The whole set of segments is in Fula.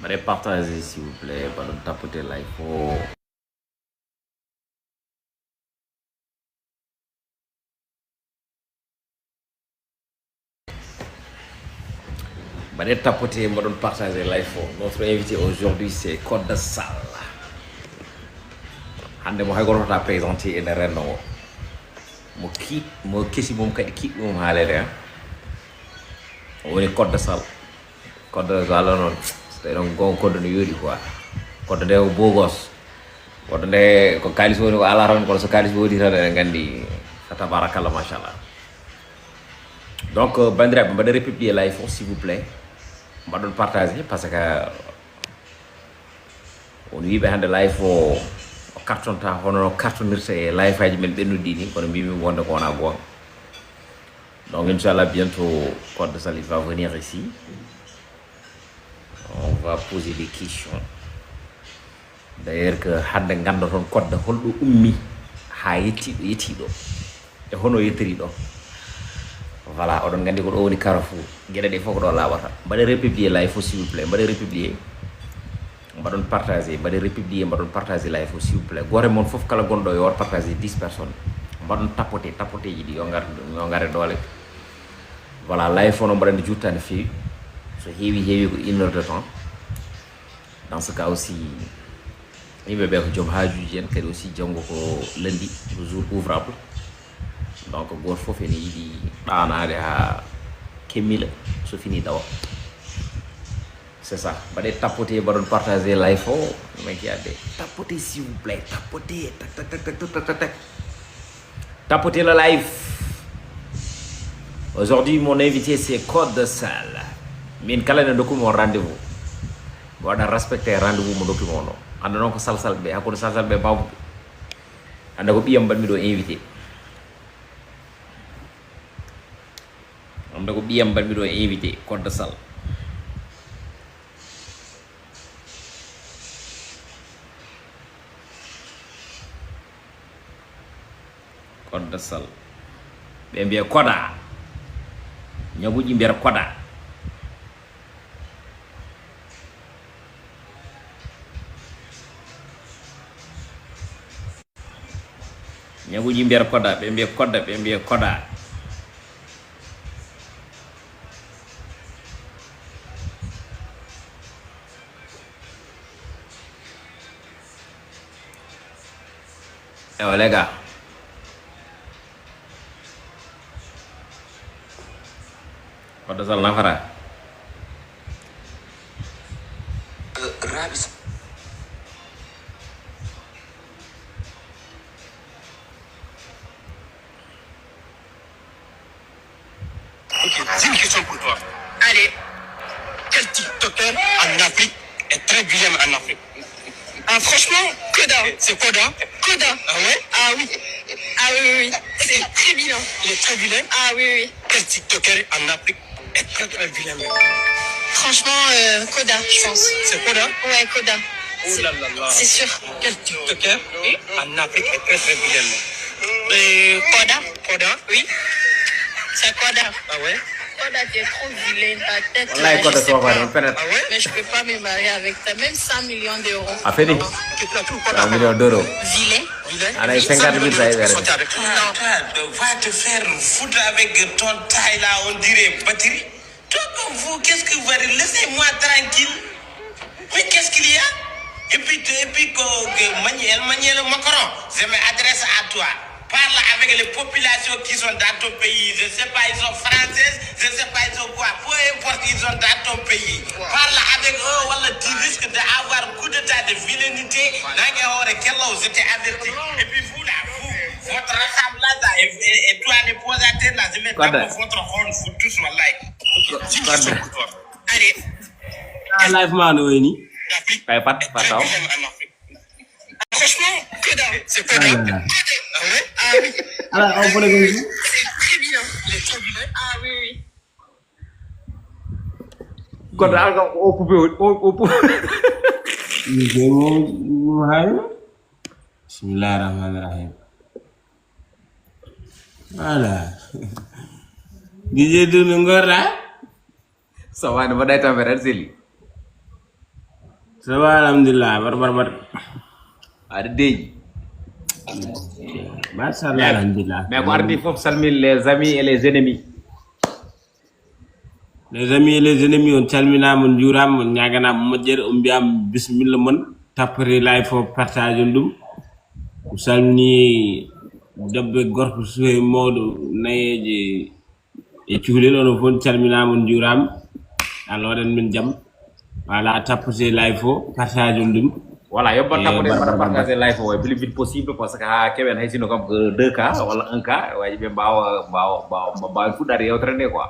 Allez, partagez s'il vous plaît, ballon tapoter like oh. Allez, tapoter, ballon partager live oh. Notre invité aujourd'hui c'est Code Sall. Hande mo hay goto ta présenté e renno mo kesi mom kadi kiɓɓi mom haalede woni Code Sall. Code Sall noon so ɗon gon code no yooɗi quoi code nde o bogos code nde ko kalis woni ko ala tan kono so kalis woodi tan eɗen gandi fa tabarakallah machallah. Donc bandiraɓe mbaɗa républier live o s'il vous plaît mbaɗon partager parce que on wiɓe hande live o cartonta hono cartonirta e live aji men ɓennuɗi ni kono mbimi wonde ko wona gonga. Donc inchallah bientôt Code Sall va venir ici, on va poser des questions. D'ailleurs que hande ganda ton Code holɗo ummi ha yettiɗo e hono yettiri ɗo. Voilà, oɗon gandi ko ɗo woni Carrefour gueɗe ɗe fof ko ɗo laaɓata. Mbaɗe républier live o s'il vous plaît, mbaɗe républier mbaɗon partager, mbaɗe républier mbaɗon partager live o s'il vous plaît. Gore mon fof kala gonɗo yo wat partager 10 personnes mbaɗon tapoter ji ɗi yo ngare doole. Voilà, live on mbaɗande juttande feewi so heewi ko 1 heure de temps. Dans ce cas aussi yimɓe ɓe ko joom haajuji en kadi aussi janggo ko lundi ko jour ouvrable, donc goto fof ene yiiɗi ɗanade ha kemmila so fini dawa. C'est ça, mbaɗe tapoter mbaɗon partager live o maki adde tapoter s'il vous plaît, tapoter tac. Tapoter le live. Aujourd'hui mon invité c'est Code Sall. Min kala ne dokkumi on rendez-vous mo waɗa respecté rendez-vous mo dokkumi on o. Hande noon ko Sall ɓe hakkude Sall ɓe bawɓe hande ko ɓiyam mbaɗmi ɗo invité, hande ko ɓiyam mbaɗmi ɗo invité Code Sall. Code Sall ɓe mbiya koda ñaguji mbiyata koda. ñaguji mbiyata koda ɓe mbiya kodda ɓe mbiya koda. Ewa les gars, Code Sall nafata Rabis Ok, j'ai une question pour toi. Allez, quel TikToker en Afrique est très vilain en Afrique? Ah, franchement, Koda. C'est Koda? Koda. Ah ouais? Ah oui. Ah oui, oui, oui. C'est très vilain. Il est très vilain? Ah oui, oui. Quel TikToker en Afrique est très très vilain même? Franchement, Koda, je pense. C'est Koda? Ouais, Koda. Oh là là là. C'est sûr. Quel TikToker en Afrique est très très vilain même? Koda. Koda? Oui. C'est Koda. Ah ouais? Koda, t'es trop vilain, ta tête. wallahi Là, Code je sais Sall pas. peut-être Ah ouais? Mais je peux pas me marier avec toi. Même 100 millions d'euros. a fini Tu trouves 1 Koda million d'euros vilain? Vilain? ana 50 000 say weer. Sortir avec toi. Non. Toi, va te faire foutre avec ton taille là, on dirait batterie. Toi, comme vous, qu'est-ce que vous allez? Laissez-moi tranquille. Mais qu'est-ce qu'il y a? Et puis Manuel Macron, je m'adresse à toi. Parle avec les populations qui sont dans ton pays. Je ne sais pas, ils sont françaises, je ne sais pas, ils sont quoi. Peu importe, ils sont dans ton pays. Parle avec eux, voilà, tu risques d'avoir un coup d'état de vilainité. Je t'ai averti. Et puis vous là, vous, votre rassemblage là, et toi, les posateurs là, je vais taper votre horn, vous tous, wallahi. Allez. live man woni L'Afrique kay pat est très pataw vilaine en Afrique. Franchement, que dalle. C'est quoi dalle? Ah ouais? Ah oui. ala on fole ko C'est très vilain. Il est très vilain. Ah oui, oui. Code alga o poupé o Bismillahirrahmanirrahim. Voilà. DJ Doudou Ngor là. ça va ne mbaɗa tampere aɗa selli Ça va, alhamdulillah. Bar. Ada dey. Masyaallah, alhamdulillah. Mais ko ardi fof salmil les amis et les ennemis. Les amis et les ennemis on calminama njurama ñaganama moƴƴere on mbiyama bismillah mon tappere lay fo partage ɗum salmini debbe gorko suhe mawɗo nayeje e cuhlel ono fof calminama njurama Allah waɗan min jaam voilà tappete lay fo partage ɗum Voilà, yo bat tapote para partager live o plus vite possible parce que ha keɓen hay sino kam 2 cas walla 1 cas waji ɓe mbawa fuɗɗade yewtere nde quoi.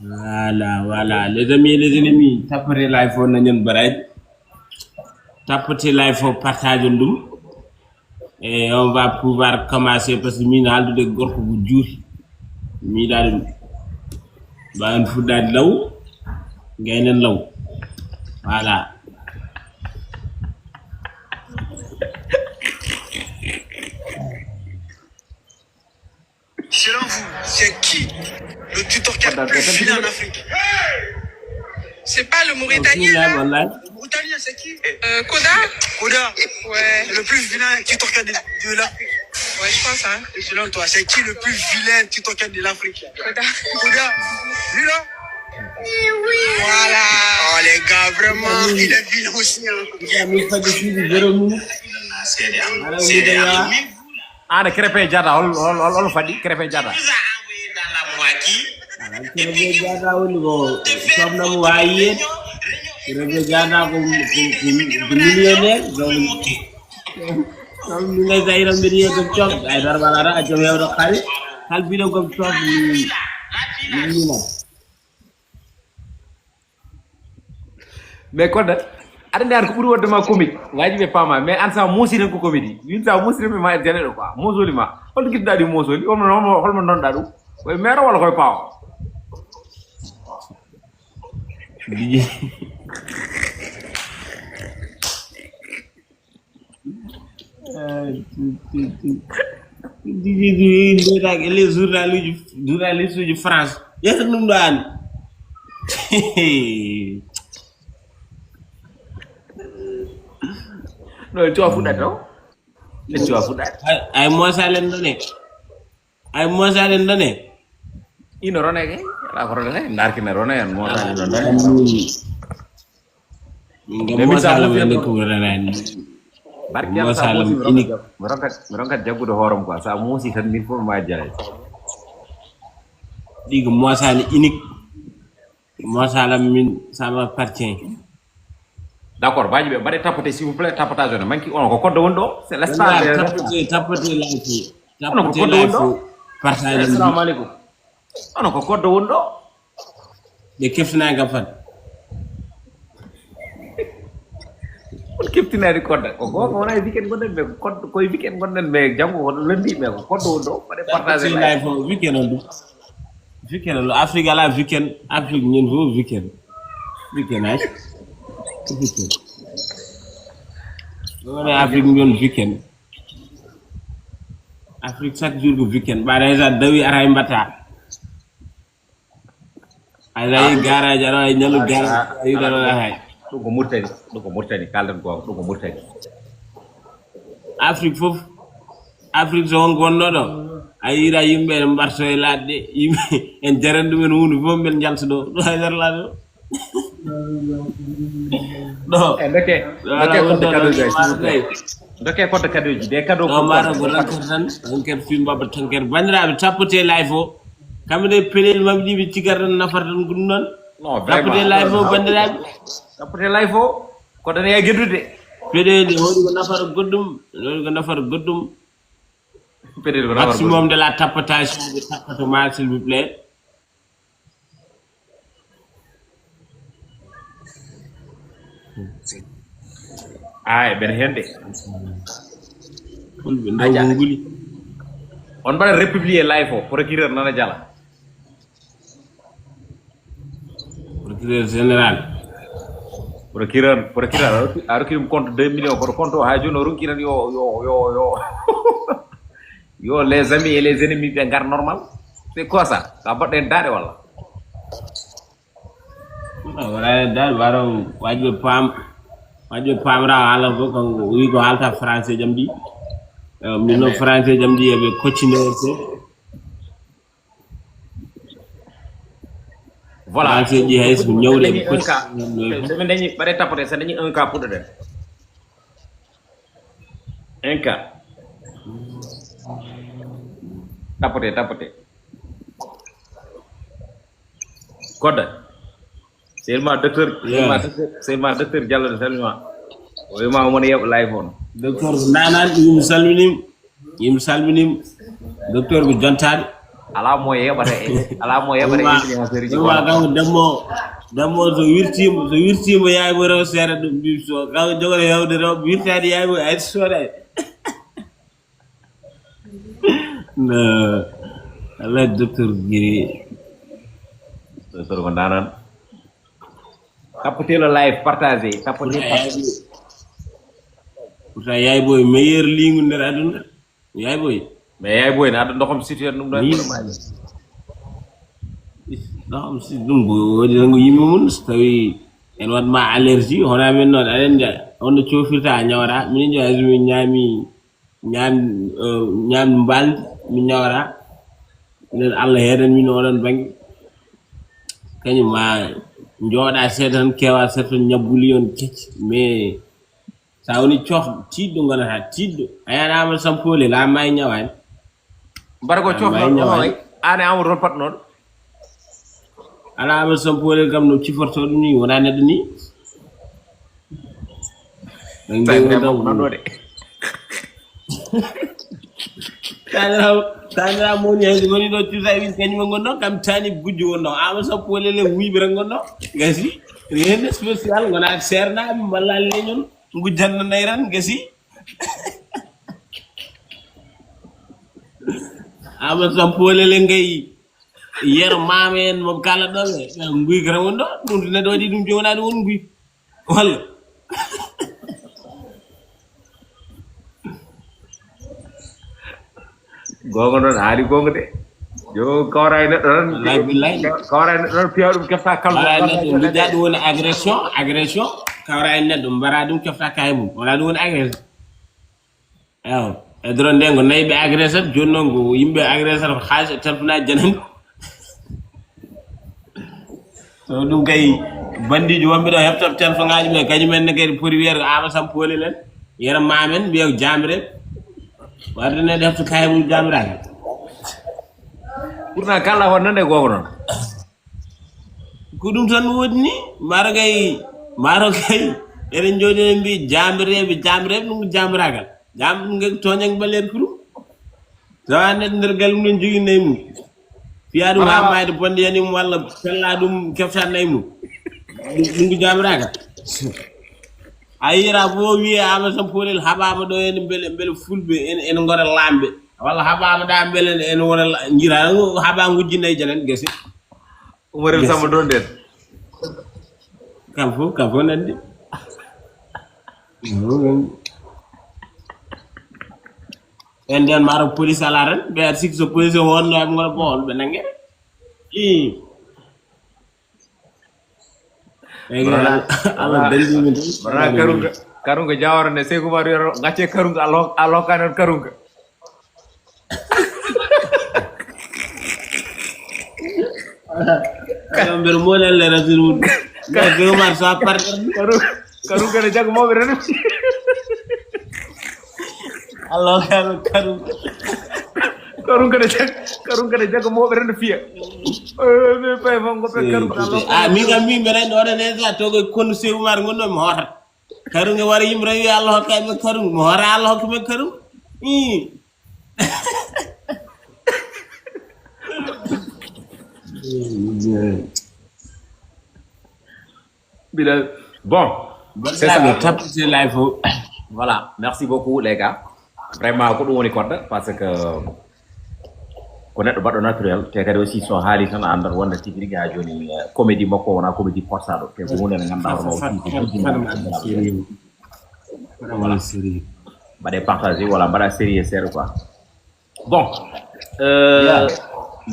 Voilà. Les amis et les ennemis, tapez l'iPhone, n'ayons barrage. Tapez l'iPhone, partagez nous. Et on va pouvoir commencer parce que nous avons des gros jours. Nous avons un fou d'ad là-haut, gagner là-haut. Voilà. Selon vous, c'est qui le tuteur qui est le plus vilain en Afrique? C'est pas le Mauritanien là? Voilà. Le Mauritanien, c'est qui? Koda? Koda. Ouais. Le plus vilain tuteur de l'Afrique. Ouais, je pense hein. Et selon toi, c'est qui le plus vilain tuteur de l'Afrique? Koda. Koda. Lui là? Oui. Voilà. Oh les gars, vraiment, il est vilain aussi. Ana Krépin Diatta hol fadi Krépin Diatta. Vous a envoyé dans la moitié. Krépin Diatta woni ko somnam wayi Krépin Diatta ko millionnaire donc mi ngay sayram be riyo ko chok ay darbala ra ajo yewdo xal bi do ko chok ni na Mais quoi de ada ndar ko ɓuri waddema comique ngaji ɓe pama mais an sa mosinen ko comédie win sa mosinen ma janeɗo quoi mosoli ma holto guiɗɗa ɗi mosoli holmo donɗa ɗum koye maire walla koye pawa ndetake les journaliste uji France yetta ɗum ɗo an no cowa fuɗɗat taw ne cowa fuɗɗat ay mosalen ɗone ino roneke ala ko roneke darkine rone en mosali ɗon ɗone mosala wende ko renani barki yalla sa musi mi ronkat jaggude hooram quoi sa musi tan min fof ma jare ɗigo mosali unique mosala min ça m'appartient. D'accord, baji be bari tapoter s'il vous plaît, tapotage on manki on ko code wondo, c'est l'espace tapoter live. On ko code wondo. Partage. Assalamu alaikum. On ko code wondo. De kefna ga fat. On keftina di code ko wona weekend gonden be code koy weekend gonden be jango ko lundi be ko code wondo bari partage live weekend on. Weekend on Africa la weekend, Afrique ñen fo weekend. Weekend ay. Weekend. On est Afrique ñon weekend. Afrique chaque jour ko weekend. Ba déjà dawi aray mbata. Ay garage ay ñalu garage ay dara hay. Ɗum ko murtani kaldan ko ɗum ko murtani Afrique fof Afrique so on gonno ɗo a yira yimɓe ne mbarto e ladde yimɓe en jaran ɗumen hunde fof men jalta ɗo hay nder laade ɗo dokke kodde cadeauji des cadeaux ɗo mbaɗa ko rankata tan enquête film babba tankere bandiraɓe tappote live o kamɓe de pelel mabɓe ɗiɓe cigarta nafata tan ko ɗum noon tappote live o bandiraɓe tappote live o ko dane ya geddude peɗeli hoɗi ko nafata goɗɗum maximum de la tapotage de tapotement s'il vous plaît ay ben hende fulɓe ndaw nguli on mbaɗa républier live o procureur nana jala procureur général procureur a rokkirimo compte 2 millions koto compte o ha joni o ronki tan yo les amis et les ennemis ɓe gar normal c'est quoi ça ka baɗɗen daɗe walla wala dal baro wajbe pamra ala ko wi ko alta français jamdi mi no français jamdi e be coachine ko voilà c'est ji hay su ñewle un cas dañuy bare tapoter ça dañuy un cas pour de un cas tapoter code c'est le docteur Diallo seulement oui ma mo yeb l'iPhone docteur nanan yim salminim docteur bu jontade ala mo yebare influenceur ji wa gaw demo so wirtimo yaay bo rew sere dum bi so gaw jogore yewde rew wirtade yaay bo ay sore na ala docteur giri docteur ko nanan tapoter le live partager tapoter pourtant yaay boy meilleur lingu nder aduna yaay boy mais yaay boy na ndoxam situation dum do non si dum bo wadi ngo yimmi mun tawi en wat ma allergie hona men non alen ja on do ciofirta nyawra min jo azumi nyam mbal mi nyawra nen Allah heden min onon bangi kany ma njoda sedan kewa seton nyabuli on kecc mais sa woni ciof tiddo ngona ha tiddo ayana ma sampole la may nyawani bargo ciof non ane am rol pat non ala ma sampole gam no ciforto dum ni wona neddo ni Tanya mo ni hedi ngoni do tusa wi kany mo ngono kam tani gujju wono ama sampole le wibi ra ngono gasi rien spécial ngona serna bi wala le ñun gujjan nayran gasi ama sampole le ngay yer mamen mo kala dole nguy gra wondo dum ne do di dum jona do won nguy wala gogo non hari gogo de yo kawray ne don kawray ne don piawdum kefta kal dum jadu won agression kawray ne dum bara dum kefta kay mum wala dum won agression aw e dron dengo naybe agressor jonno go yimbe agressor xaalis telfuna janan so dum kay bandi ju wambe do heptop telfonaaji me kany men ne kay pour wer ama sampole len yera mamen biyo jamre warde ne def kay mu jamra pourtant kala won nande gogo non ko dum tan wodni maro kay eren jodi mbi jamre dum jamragal jam ngel toñang balen kuru zaane ndergal mun jogi neymu fiadu ma mayde bonde yani walla fella dum keftan neymu dum jamragal ayira bo wi ama sampolel habama do en bele fulbe en ngora lambe walla habama da bele en wona ngira haba ngujji nay janen gesi umare sama don den kam fo nandi en den maro police alaran be six so police wonno am ngora bol be nange ala daldi min bara karunga jawara ne sey ko war yoro ngacce karunga alokanon karunga kamber molel le rasul ko mar sa par karunga ne jag mo be ren alokanon karunga ne jag mo be ren fiya me pay fam ko pe karunga mi mere do ne sa to ko kon sew mar ngono mo hota karunga wara yim rewi Allah kay me karunga mo hora Allah ko me karunga bon c'est ça le tap sur live voilà merci beaucoup les gars vraiment ko dum woni kodda parce que ko neddo baddo naturel te kadi aussi so haali tan andal wonda tigi ga joni comédie makko wona comédie forçado te ko woni ngam dawo wala série bade partager wala bada série ser quoi bon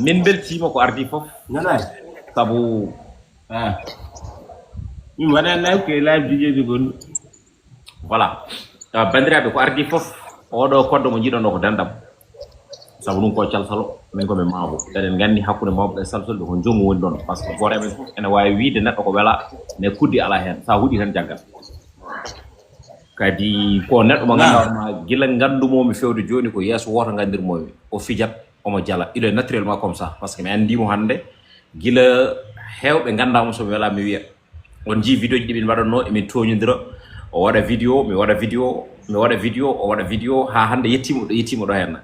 min beltima ko ardi fof nana sabu mi waɗa live ke live DJ du gon voilà bandiraɓe ko ardi fof oɗo koddo mo jiɗono ko dandam sabu ɗum ko calsalo min komi maabo eɗen gandi hakkude mawɓe e salsolɓe ko jomum woni ɗon par ce que goto men fof ene wawi wiide neɗɗo ko wela mais kuddi ala hen sa huuɗi tan jaggat kadi ko neɗɗo mo ganduɗa gila gandumomi fewde joni ko yeeso woto gandirmomi o fijat omo jala il est naturellement comme ça parce que mi andimo hande gila hewɓe gandamo somi wela mi wiya on jii vidéo ji ɗi min mbaɗatno emin toñodira o waɗa vidéo mi waɗa vidéo o waɗa vidéo ha hande yettimo ɗo henna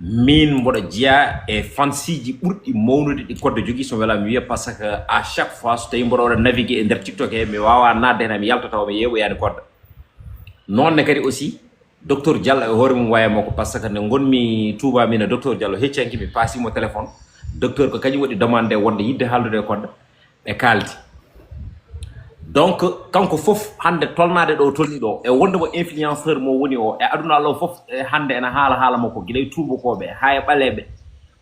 min mboɗo jeeya e fansiji ɓurɗi mawnude ɗi kodde jogui so wela mi wiya par ce que à chaque fois so tawi mboɗo waɗa naviguer e nder TikTok he mi wawa nadde hen mi yaltatawa mi yeeɓoyade kodda nonne kadi aussi docteur Diallo e hoore mum waya makko par ce que nde gonmi Touba min e docteur Diallo heccanki mi pasimo téléphone docteur ko kañum waɗi demande wonde yidde haaldude e kodda ɓe kaldi donc kanko fof hande tolnade ɗo tolni ɗo e wonde mo influenceur mo woni o e aduna Allah fof hande ena haala makko guilay tubakoɓe ha e ɓaleɓe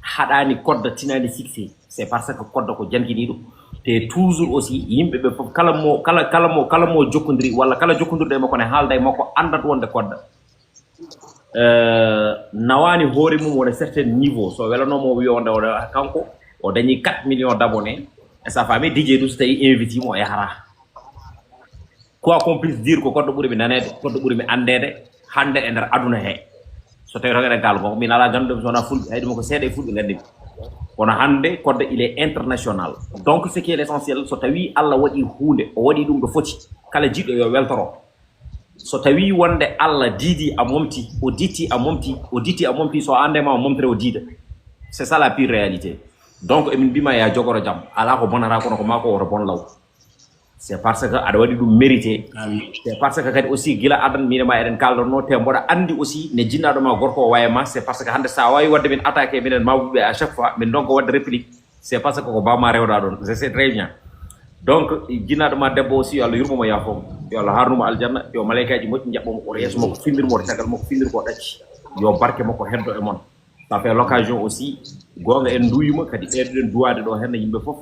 haɗani kodda tinani succès c'est parce que kodda ko jankiniɗo te toujours aussi yimɓeɓe fof kala mo jokkodiri walla kala jokkodirɗo e makko ne haalda e makko andat wonde kodda nawani hoore mum wona certain niveau so welanomo wiyonde kanko o dañi 4 millions d'abonnés e sa fami DJ ɗum so tawi invité mo e hara quoi qu'on puisse dire ko koddo ɓuuri mi nanede koddo ɓuuri mi andede hande e nder aduna he so tawi tan eɗen kala ko min ala ganduɗo sowona fulɓe haydimo ko seeɗa e fulɓe gandimi kono hande koddo il est international donc ce qui est l'essentiel so tawi Allah waɗi hunde o waɗi ɗum ɗo foti kala jiɗɗo yo weltoro so tawi wonde Allah diidi a momti o ditti a momti so andema o momtere o diida c'est ça la pire réalité donc emin mbima ya jogoro jaam ala ko bonata kono ko mako woto bon law c'est parce que aɗa waɗi ɗum mérité c'est parce que kadi aussi gila adan minema eɗen kaldanno te mboɗa andi aussi ne jinnaɗo ma gorko o wayama c'est parce que hande sa wawi wadde min attaqué minen mawɓeɓe à chaque fois min donko wadde réplique c'est parce que ko bawma rewɗa ɗon je sais très bien donc jinnaɗo ma debbo aussi yo Allah yurmomo yafomo yo Allah harnumo aljanna yo malaikaji moƴƴi jaɓɓomo oto yeeso makko findirmo oto caggal makko findir ko ɗacci yo barke makko heddo e moon ça fait l'occasion aussi gonga en duyuma kadi ɓeyduɗen duwade ɗo henna yimɓe foof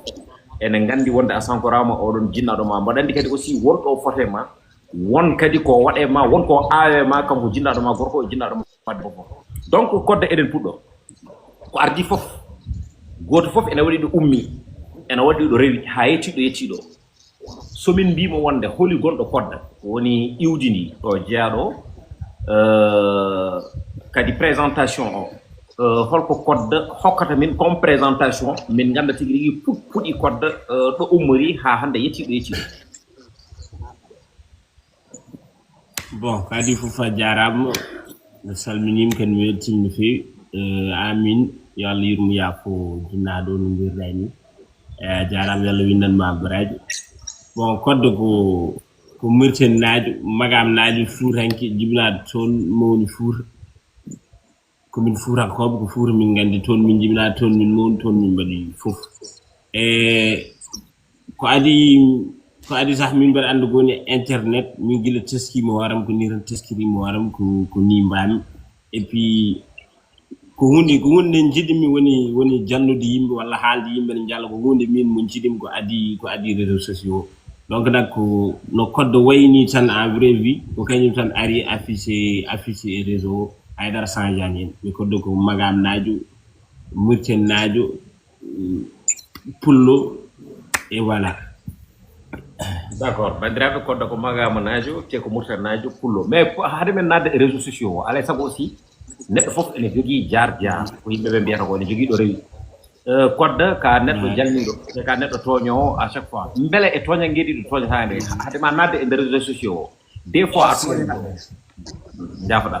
ene gandi wonde a sankorama oɗon jinnaɗo ma mbaɗa andi kadi aussi wonɗo fote ma won kadi ko waɗe ma won ko aawe ma kanko jinnaɗo ma gorko e jinnaɗo ma debbo fof donc kodde eɗen puɗɗo ko ardi fof goto fof ene waɗi ɗo ummi ene waɗi ɗo rewi ha yettiɗo somin mbimo wonde holi gonɗo kodda woni iwdini ɗo jeeyaɗo kadi présentation o holko kodda hokkata min comme présentation min ganda tigi rigui puɗɗi kodda ɗo ummori ha hande yettiɗo bon kadi fof a jarama mi salminima kadi mi weltima no fewi amin yo Allah yurmo yaafo jinnaɗo no mbirɗa ni a jarama yo Allah winnanma baraji bon kodda ko Mauritanie naajo magam naajo fuutanke jibinaɗo toon mawni fuuta komin fuutankoɓe ko fuuta min gandi toon min jibinaɗo toon min mawni toon min mbaɗi foof ko adi sah min mbaɗa anda goni internet min guila teskima horam ko ni tan teskirima horam ko ni mbami et puis ko hunde jiɗimi woni jannude yimɓe walla haalde yimɓe ne jalla ko hunde min mo jiɗimi ko adi réseaux sociaux donc nak ko no koddo wayni tan en vraie vie ko kañum tan ari affiché réseau haydara sanjani hen mi koddo ko magam naajo Mauritanie naajo pullo et voilà d'accord bandiraɓe kodda ko magama naajo te ko Mauritanie naajo pullo mais haade men nadde e réseaux sociaux o alay saago aussi neɗɗo fof ene jogui jaar ko yimɓeɓe mbiyata ko ene jogui ɗo rewi kodda ka neɗɗo jalniɗo e ka neɗɗo toñowo à chaque fois beele e toña gueɗi ɗo toñata nde haade ma nadde e nder réseaux sociaux o des fois a toñata jafoɗa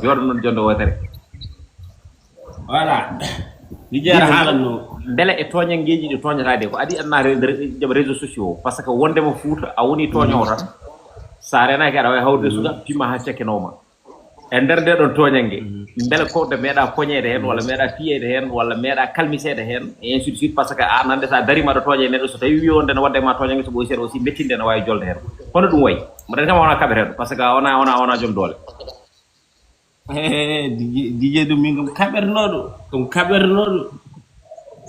jooɗo noon jonde wotere voilà mi jeera haalanno beele e toñangueji ɗi toñatade ko adi annade nder jaɓa réseaux sociaux par ce que wondema Fouta a woni toñowo tan sa renaki aɗa wawi hawde suga pimma ha cekkenoma e nder nde ɗon toñangue beele kowde meeɗa poñede hen walla meeɗa tiyede hen walla meeɗa kalmisede hen et ainsi de suite par ce que an hande sa darima ɗo toñe neɗɗo so tawi wi wonde ne wadde ma toñangue so ɓoy seeɗa aussi mettinde ne wawi jolde hen hono ɗum wayi mbaɗen kam wona kaɓeteɗo par ce que wona joom doole DJ ɗum min kom kaɓernoɗo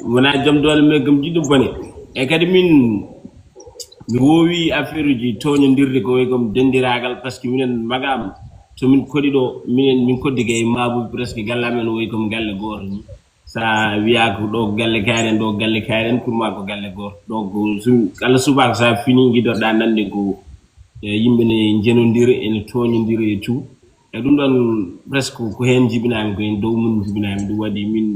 wona jom dole me gam jiddu bone e kadi min mi wowi affaire ji toñodirde ko way comme dendiragal parce que minen magam so min kodi do min koddi gay mabu presque gallamen way comme galle goto ni sa wiya ko do galle karen pour ma ko galle goto donc kala subak sa fini gidoda nande ko yimbe ne jenondire en toñodire et tout e dum don presque ko hen jibinami ko en dow mun jibinami dum wadi min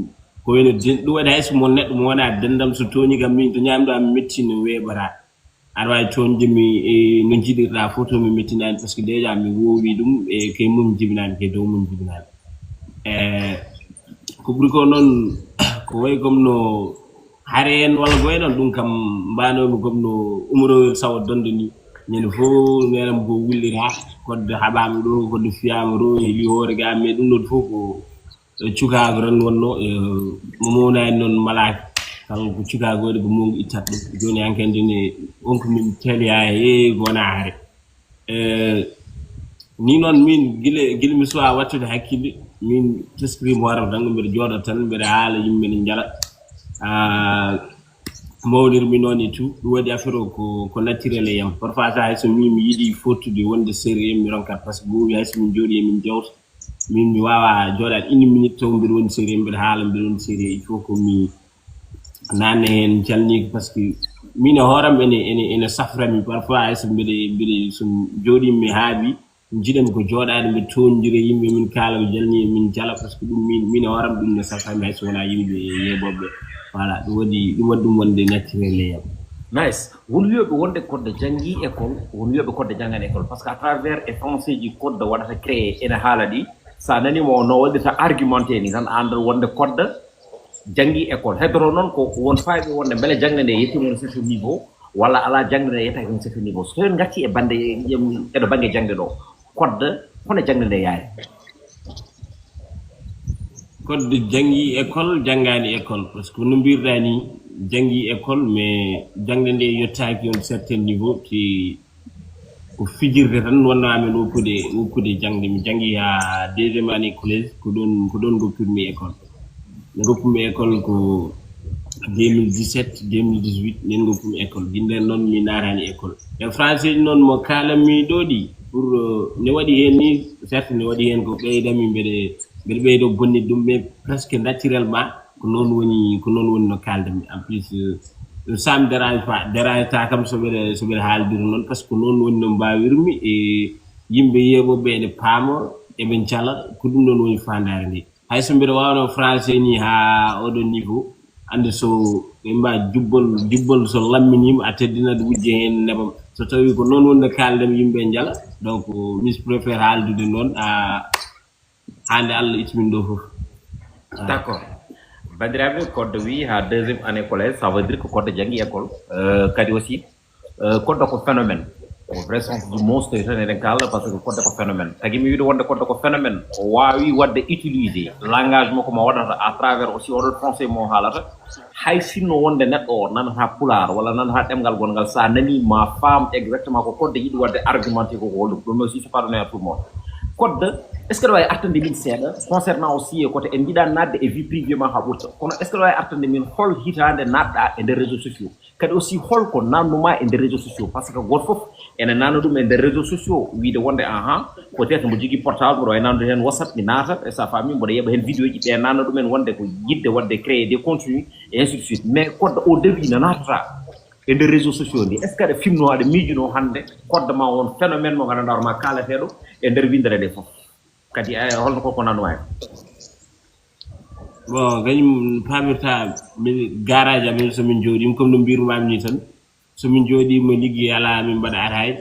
ko wene dum wadi hay so mon neddo mo wona dendam so toñi gam min to nyamdo am metti no webara arway ton jimi no jidirda photo mi mettinani parce que déjà mi wowi dum e kay mum jibinani ke dow mum jibinani ko buri ko non ko way comme no haren wala goy non dum kam mbano mi comme no umro saw dondo ni ñen fo neram go wullira ko de habam do ko de fiam ro li hore ga me dum do fo ko cukago ran wonno mo nay non malak kan ko Chicago de mo itat joni anken dine on ko min telia e gonare ni non min gile mi soa wattude hakkille min teskri mo wara dango mi jodo tan be haala yimbe ni jala mawlir mi non et tout wodi affaire ko naturel yam parfois ça hay so mi yidi fottude wonde série mi ronkat parce que bo wi hay so min jodi min jawt min mi wawa jodat 1 minute to mbir wonde série mbir haala mbir wonde série il faut que mi nane hen jalni parce que min horam ene saframi parfois ay so mbiri sum jodi mi haabi jidam ko jodade mi tonjire yimbe min kala jalni min jala parce que dum min horam dum ne saframi ay so wona yimbe yebobbe voilà dum wonde naturel yam nice won yobe wonde code jangi école won yobe code jangane école parce que à travers et français du code wadata créer ene haladi sa nani mo no wonde ta argumenter ni tan andal wonde code jangi école hebro non ko won faybe wonde bele jangande yetti mon certain niveau wala ala jangande yetta ko certain niveau so en gatti e bande yem e do bangi jangde do code hono jangande yaay code jangi école jangani école parce que no birdani jangi école mais jangde yottaaki on certain niveau qui ko fijirde tan wonna amen okude jangde mi jangi ha deuxième année collège ko don go premier école ngopum école ko 2017 2018 nen ngopum école dinde non mi narani école e français non mo kala mi dodi pour ne wadi hen ni certes ne wadi hen ko beydami bede do bonni dum mais presque naturellement ko non woni no kaldami en plus sam dérange ta kam so be haldir non parce que non woni no mbawirmi e yimbe yebo be ne pamo e ben ciala ko dum non woni fandare ni hay so mbere wawno français ni ha odo niveau ande so imba jubbol so lamminima a teddina wujje hen nebam so tawi ko non wonde kaldam yimbe jala donc mis préfère haldude non a hande Allah itmin do fof d'accord bandirabe code wi ha deuxième année collège ça veut dire que code jangi école kadi aussi code ko phénomène au vrai sens du mot c'est un kala parce que code ko phénomène tagi mi wido wonde code ko phénomène wawi wadde utiliser langage moko mo wadata à travers aussi odo français mo halata hay sinno wonde neddo nan ha pular wala nan ha demgal gongal sa nani ma femme exactement ko code yidi wadde argumenter ko wolu dum aussi c'est pas donné à tout le monde code est ce que way attendre min séda concernant aussi côté en bida nadde et vie privée ma haburta kono est ce que way attendre min hol hitande nadda e des réseaux sociaux kadi aussi hol ko nanuma e des réseaux sociaux parce que god fof ene nanodum e des réseaux sociaux wiide wonde peut être mo jigi portable do e nando hen whatsapp ni nata et sa famille mo yeba hen vidéo ji be nanodum en wonde ko yidde wonde créer des contenus et ainsi de suite mais code au début na natata e des réseaux sociaux ni est ce que de filmno ade mijuno hande code ma won phénomène mo ganda ma kalatedo e der windere de fof kadi holno ko nanu way bon ganyum pamirta min garage amen so min jodi comme no mbirmam ni tan so min jodi mo liggi ala min bada atay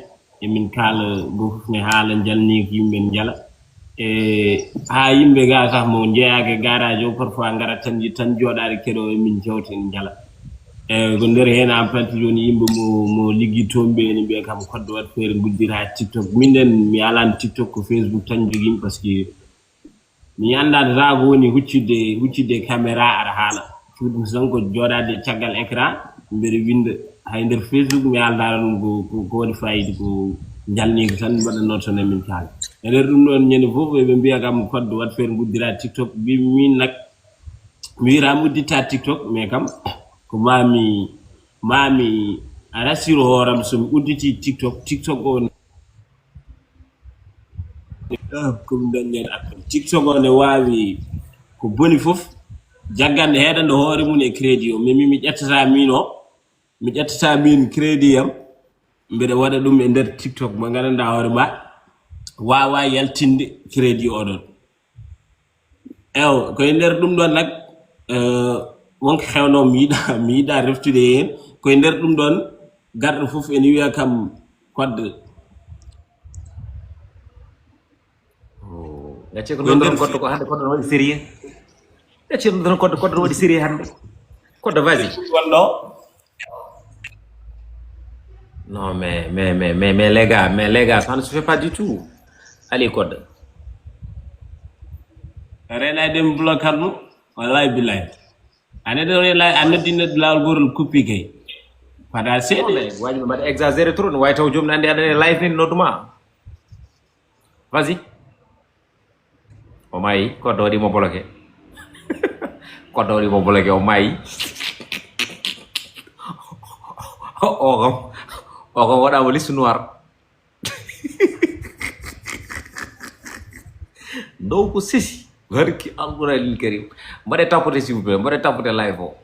e min kala go ne haala jalni ko yimbe jala e ha yimbe ga sax mo jeyaage garage o parfois ngara tan jodare kedo e min jawten jala e go nder hen am panti joni yimbe mo liggi tombe ni be kam koddo wat fere guddira TikTok minden mi alan TikTok ko Facebook tan jogim parce que mi anda rago woni huccide caméra ara hala tudum sanko jodade tiagal écran mbere winde hay nder Facebook mi aldaran ko woni fayidi ko jalni ko tan bada noto ne min kala eder dum non nyene fofu be biya kam koddo wat fere guddira TikTok bi min nak mi ramu dita TikTok mais kam ko mami arasiro horam so udditi TikTok on ko dañen ak TikTok on wawi ko boni fof jaggande heedande hoore mun e crédit o mi ƴettata min crédit yam mbeɗa waɗa ɗum e nder TikTok mo gandanɗa hoore ma wawa yaltinde crédit oɗon ew koye nder ɗum ɗon nag wonko hewno mi yiɗa reftude hen koye nder ɗum ɗon garɗo fof ene wiya kam code gacce ko non code ko hande code no waɗi sérieux gacce non code no waɗi sérieux hande code vas-y non mais les gars ça ne se fait pas du tout allez code rena dem bloquer no wallahi billahi ane do rela anodine lawol gorol coupi kay pada sede waji ma exagérer trop no way taw jom nande adane live ni noduma vas-y o may code wadi mo bloquer code wadi mo bloquer o may o waɗama liste noir dow ko sesi barki alqur'anil karim mbaɗe tapote s'il vous plaît mbaɗe tapote live o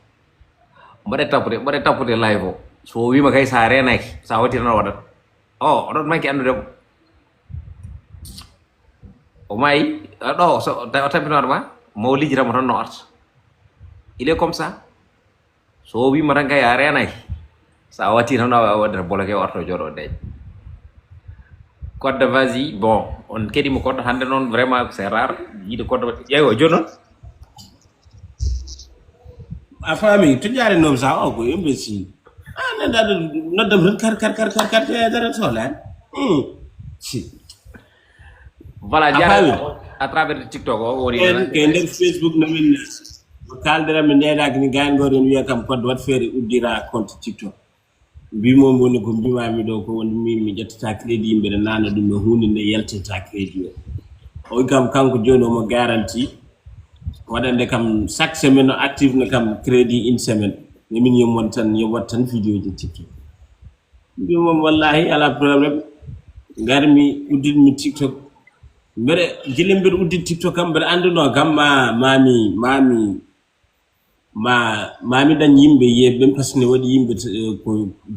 mbaɗe tapote live o so wima kay sa renaki sa wati tan waɗat oɗon manki andudemo o mayi ɗo so tampinoɗo ma mo lijjitamo tan no arta il est comme ça so wima tan kay a renaki sa wati tan a waɗata bloqué o arto joɗo deñ code vas-y bon on keɗimo code hande noon vraiment c'est rare yiide code ƴeewo joni noon a faami to jaarenoom sa o ko yimɓe si nandaɗo noddam tan kar dara sohlani si voilà jaara à travers TikTok o woni ke nder Facebook nomin kaldirami ndeɗaki ni gayngore en wiya kam code wat feere uddira compte TikTok mbimo woni ko mbimami ɗo ko woni mi ƴettata crédit yimɓe ɗe nana ɗum no hunde nde yaltata crédit o kam kanko joni omo garanti waɗande kam chaque semaine o active ne kam crédit une semaine emin yomon tan yowat tan vidéo ji TikTok mbimom wallahi ala probléme garmi udditmi TikTok mbeɗa gila mbeɗa uddit TikTok kam mbeɗa anduno kam mami dañ yimɓe yeɓɓen par ce que ne waɗi yimɓe ko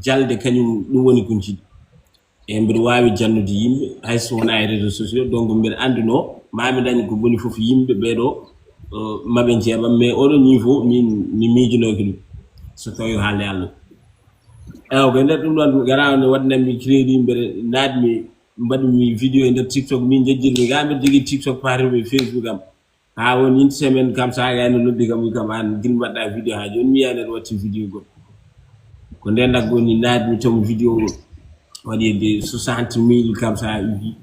jalde kañum ɗum woni ko jiɗi e mbeɗa wawi jannude yimɓe hayso wona e réseaux sociaux donc mbeɗa anduno mami dañ ko boni foof yimɓe ɓeɗo maɓe jeeɓam mais oɗo niveau mi miijunoki ɗum so tawi haalde Allah ew ko nder ɗum ɗon garawne waɗnami crédit mbeɗa naatmi mbaɗimi vidéo e nder TikTok min jejjirmi ga mbeɗa jogui TikTok parimi Facebook am ha won une semaine kam sa gayno noddi kam kam an gil mbaɗɗa vidéo ha joni mi yiyani ɗo watti vidéo goɗɗo ko nden nag woni naatmi tomo vidéo waɗi de 60 000 kam sa wi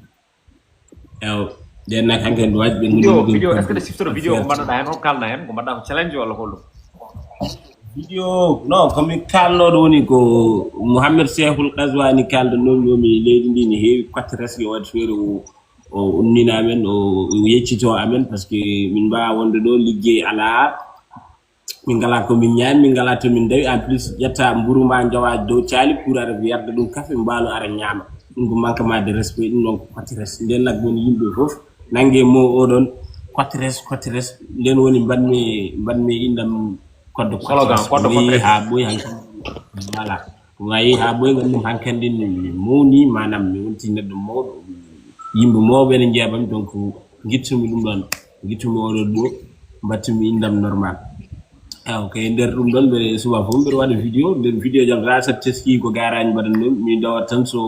ew nden nag hanken ɗo waɗi ɓe vidéo est ce que de siftoro vidéo ko mbaɗɗa hen on kalna hen ko mbaɗɗa ko challenge walla holɗum vidéo non komi kalnoɗo woni ko Mouhamed Cheikhul Qazwani kalda noon ɗomi leydi ndi ne heewi kotte reske waɗi feere o ummina amen o yeccito amen par ce que min mbawa wonde ɗo liggey ala min ngala komin ñaami min ngala tomin dawi en plus ƴetta mburu ma jawa dow caali pour ara yarda ɗum kafe mbalo ara ñaama ɗum ko manquement de respect ɗum ɗon ko cottires nden nag woni yimɓe fof nangue mo oɗon cottires nden woni mbanmi indam code cottires ha ɓoyi hankkadi voilà wayi ha ɓoyi gandum hankkadi mi mawni manam mi wonti neɗɗo mawɗo yimɓe mawɓe ne jeeɓami donc guittumi ɗum ɗon guittumi oɗo ɗo mbattumi indam normal ew kay nder ɗum ɗon ɓe suba fof mbeɗa waɗa vidéo nden vidéo jam rasat teski ko garani mbaɗan ɗum mi dawat tan so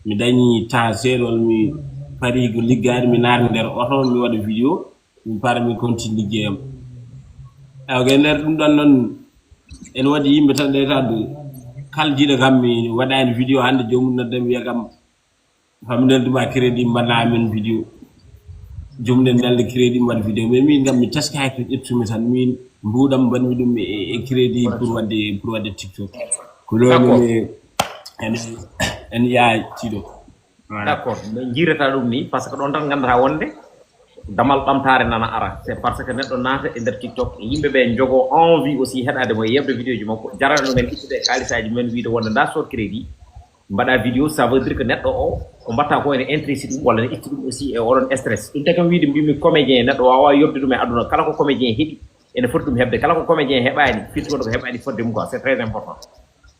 mi dañi temps seeɗa walla mi pari ko liggade mi naata nder oto mi waɗa vidéo mi para mi continue liggeyam ew kay nder ɗum ɗon noon ene waɗi yimɓe tan ɗetade kaljiɗo kam mi waɗani vidéo hande jomum noddami wiya kam famden duma crédit mbaɗa amen vidéo jomden dalde crédit mbaɗa vidéo mais min gam mi teskaki ko ƴettumi tan min mbuɗam mbanmi ɗum e crédit pour wadde TikTok ko lowmi en yaa tiɗo d' accord mais jirata ɗum ni par ce que ɗon tan gandata wonde damal ɓamtare nana ara c'est parce que neɗɗo naata e nder TikTok yimɓeɓe jogo envie aussi heɗade mo yebde vidéo ji makko jarano ɗumen ittude kaalisaji mumen wiide wonde nda sort crédit mbaɗa vidéo ça veut dire que neɗɗo o ko mbatta ko ene intéressé ɗum walla ne itti ɗum aussi e oɗon stress ɗum taki kam wiide mbimi comédien neɗɗo wawa yobde ɗum e aduna kala ko comédien heeɓi ene foti ɗum heɓde kala ko comédien heɓani firtoɗo ko heɓani fodde mum quoi c'est très important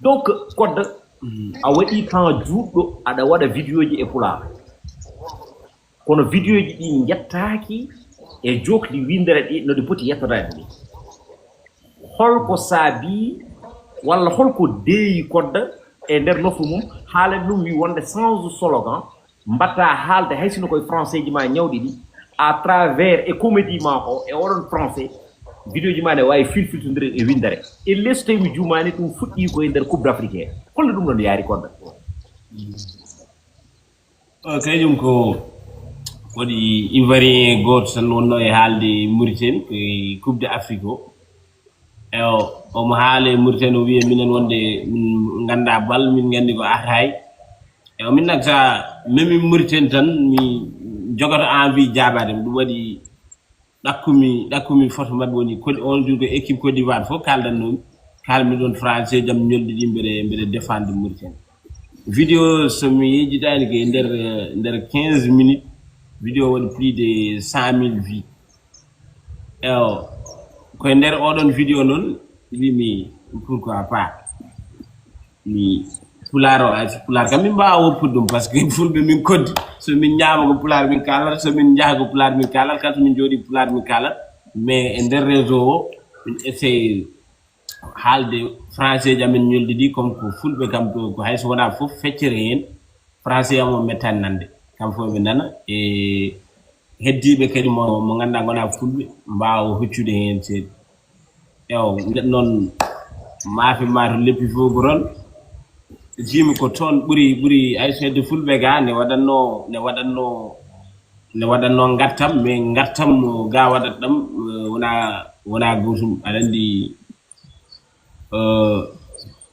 donc Codé a waɗi temps juɗɗo aɗa waɗa vidéo ji e pulaar kono vidéo ji ɗi jettaki e jokli windere ɗi no ɗi poti yettodade ni holko saabi walla holko deeyi Codé e nder nofru mum haalade ɗum wi wonde change slogan mbatta haalde hay sino koye français ji ma ñawɗi ɗi à travers e comédie ma o e oɗon français vidéo ji ma ne wawi filfiltodiri e windere e lesso tawi mi juumani ɗum fuɗɗi koye nder coupe d'africain holle ɗum ɗon yaari Codé kañum ko waɗi ivoirien goto tan wonno e haalde Mauritanie koye coupe de afrique o eyo omo haale Mauritanie o wiya minen wonde min ganda bal min gandi ko atay eyo min nak sa memi Mauritanie tan mi jogoto envie jaabade ɗum waɗi ɗakkumi photo mabɓe woni on jour ko équipe Côte d'Ivoire fof kaldannomi kalmi ɗon français jam ñolɗi ɗi mbeɗe défendre Mauritanie vidéo somi yejjitani ko nder 15 minutes vidéo waɗi plus de 100 000 vues eyo koye nder oɗon vidéo noon wimi pourquoi pas mi pular kam min mbawa woppude ɗum par ce que fulɓe min koddi somin ñaama ko pular min kalata somin jaaha ko pular min kalata kala somin jooɗi pular min kalata mais e nder réseau o min essaye haalde français ji amen ñolɗi ɗi comme ko fulɓe kam ko hayso wona fof feccere hen français am o mettani nande kam fof ɓe nana e heddiɓe kadi mo ganduɗa gona fulɓe mbawa hoccude hen seeɗa eyo noon maafe ma to leppi fof ko ron jimi ko toon ɓuuri ay hedde fulɓe ga ne waɗanno gartam mais gartam no ga waɗat ɗam wona gotum aɗa andi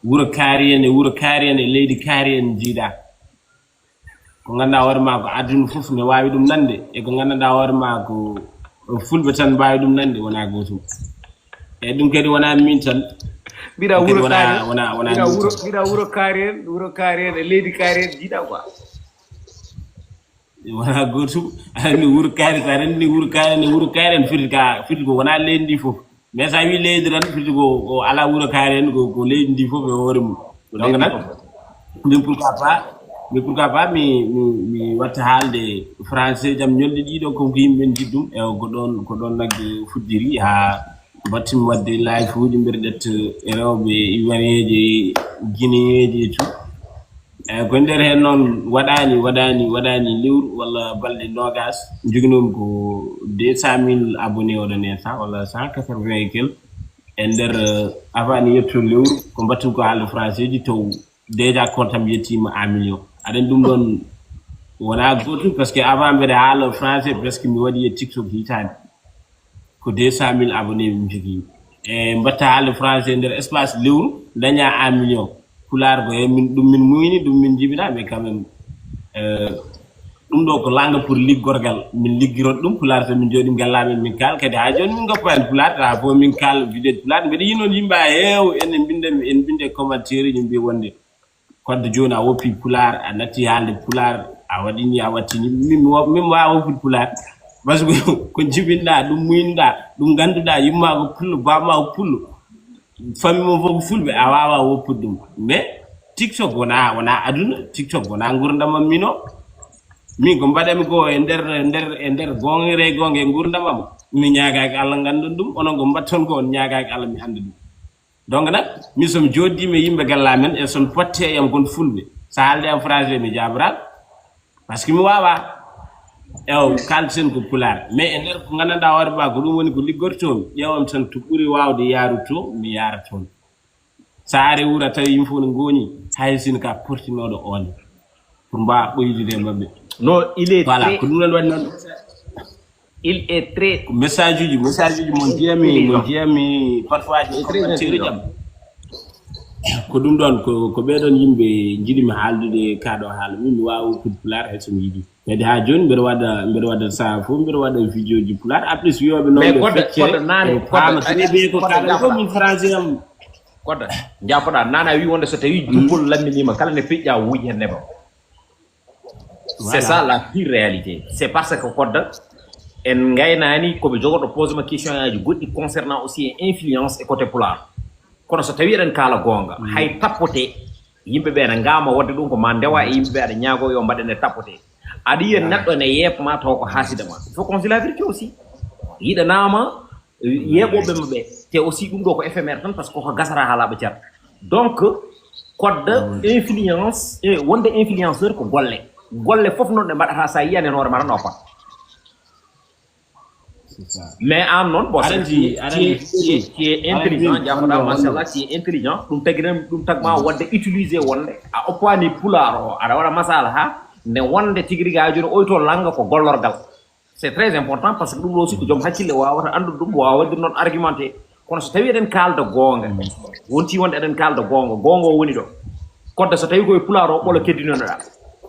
wuro kaari en e leydi kaari en jiiɗa ko ganduɗa hoore ma ko aduna fof ne wawi ɗum nande e ko ganduɗa hoore ma ko fulɓe tan mbawi ɗum nande wona gotum e ɗum kadi wona min tan mbiɗa wuro kaari en e leydi kaari en jiiɗa quoi wona gotum ani wuro kaari sa renndi wuro kaari en firti ko wona leydi ndi fof mais sa wi leydi tan firti ko ala wuro kaari en ko leydi ndi fof e hoore mum donc nag min pourquoi pas mi watta haalde français jam ñolɗi ɗiɗo ko yimɓe jiɗi ɗum e ko ɗon nag fuɗɗiri ha battimi wadde live uji mbeɗa ɗetta e rewɓe ivoirieji guinéeji e tout eyi ko nder hen noon waɗani lewru walla balɗe nogas joguinomi ko 200 000 abonné oɗon hen sa walla 180 et quelque e nder avant ni yetto lewru ko battimi ko haalde français ji taw déjà compte am yettima 1 million aɗen ɗum ɗon wona gotum par ce que avant mbeɗa haala français presque mi waɗi e TikTok hitande ko 200 000 abonné mi jogui e mbatta haalde français nder espace lewru daña 1 million pular ko ɗum min muyni ɗum min jibina mais quand même ɗum ɗo ko langue pour liggorgal min liggiron ɗum pular so min jooɗi gallamen min kaal kadi ha joni min goppani pular ta fo min kaal vidéo pular mbeɗa yinoon yimɓe a heew en binde commentaire ji mbi wonde Codé joni a woppi pular a natti haalde pular a waɗini a wattini min wawa woppude pular parce que ko jibinɗa ɗum muynoɗa ɗum ganduɗa yimma ko pullo bamma ko pullo famille mo fof ko fulɓe a wawa woppude ɗum mais TikTok wona aduna TikTok wona gurdamam mino min ko mbaɗami ko e nder gongre gonge gurdamam mi ñagaki Allah gandon ɗum onon ko mbatton ko on ñagaki Allah mi anda ɗum donc nag min somi joddima e yimɓe gallamen e son potte yam kon fulɓe sa haalde am français mi jabaral par ce que mi wawa ew kalten ko pular mais e nder ko gandanɗa hoore ma ko ɗum woni ko liggortomi ƴewam tan to ɓuuri wawde yaarude to mi yaara toon sa ari wuura tawi yimɓe fof ne gooni hay sino ka portinoɗo on pour mbawa ɓoydude mabɓe non il est voilà ko ɗum ɗon waɗi noon il est très message uji mo jiyami parfois ji commentaire jam ko ɗum ɗon ko ɓeɗon yimɓe jiɗimi haaldude kaɗo haala min mi wawa kude pular hay somi yiiɗi kadi ha joni mbeɗa waɗa saha fof mbeɗa waɗa vidéo ji pular en plus wiyoɓe noon feccere paama seeɓe ko kaɗa ko min français am kodda jafoɗa nana wi wonde so tawi jumbol lamminima kala ne piƴƴa wuuƴi hen neɓam c'est ça la pure réalité c'est parce que kodda en gaynani koɓe jogoɗo pose ma question aji goɗɗi concernant aussi influence e côté pular kono so tawi eɗen kaala gonga hay tappote yimɓeɓe ne ngama wadde ɗum ko ma ndewa e yimɓeɓe aɗa ñaago yo mbaɗen e tappote aɗa yiya neɗɗo ne yeepma taw ko haasida ma il faut qu'on se la vérité aussi yiɗanama yeeɓoɓe maɓe te aussi ɗum ɗo ko éphémère tan par ce que koko gasara haalaɓe car donc kodde influence wonde influenceur ko golle fof noon ɗe mbaɗata sa yiyani hen hoore ma tan oppat mais an noon bon qui est intelligent jafoɗa machallah qui est intelligent ɗum taginen ɗum tagma wadde utilisé wonde a oppani pular o aɗa waɗa masala ha nde wonde tigui rigui ha joni oyto langa ko gollorgal c'est très important parce que ɗum ɗo aussi ko joom hakkille wawata andude ɗum wawa wadde noon argumenté kono so tawi eɗen kalda gonga wonti wonde eɗen kalda gonga o woni ɗo kodde so tawi koye pular o ɓolo keddinonoɗa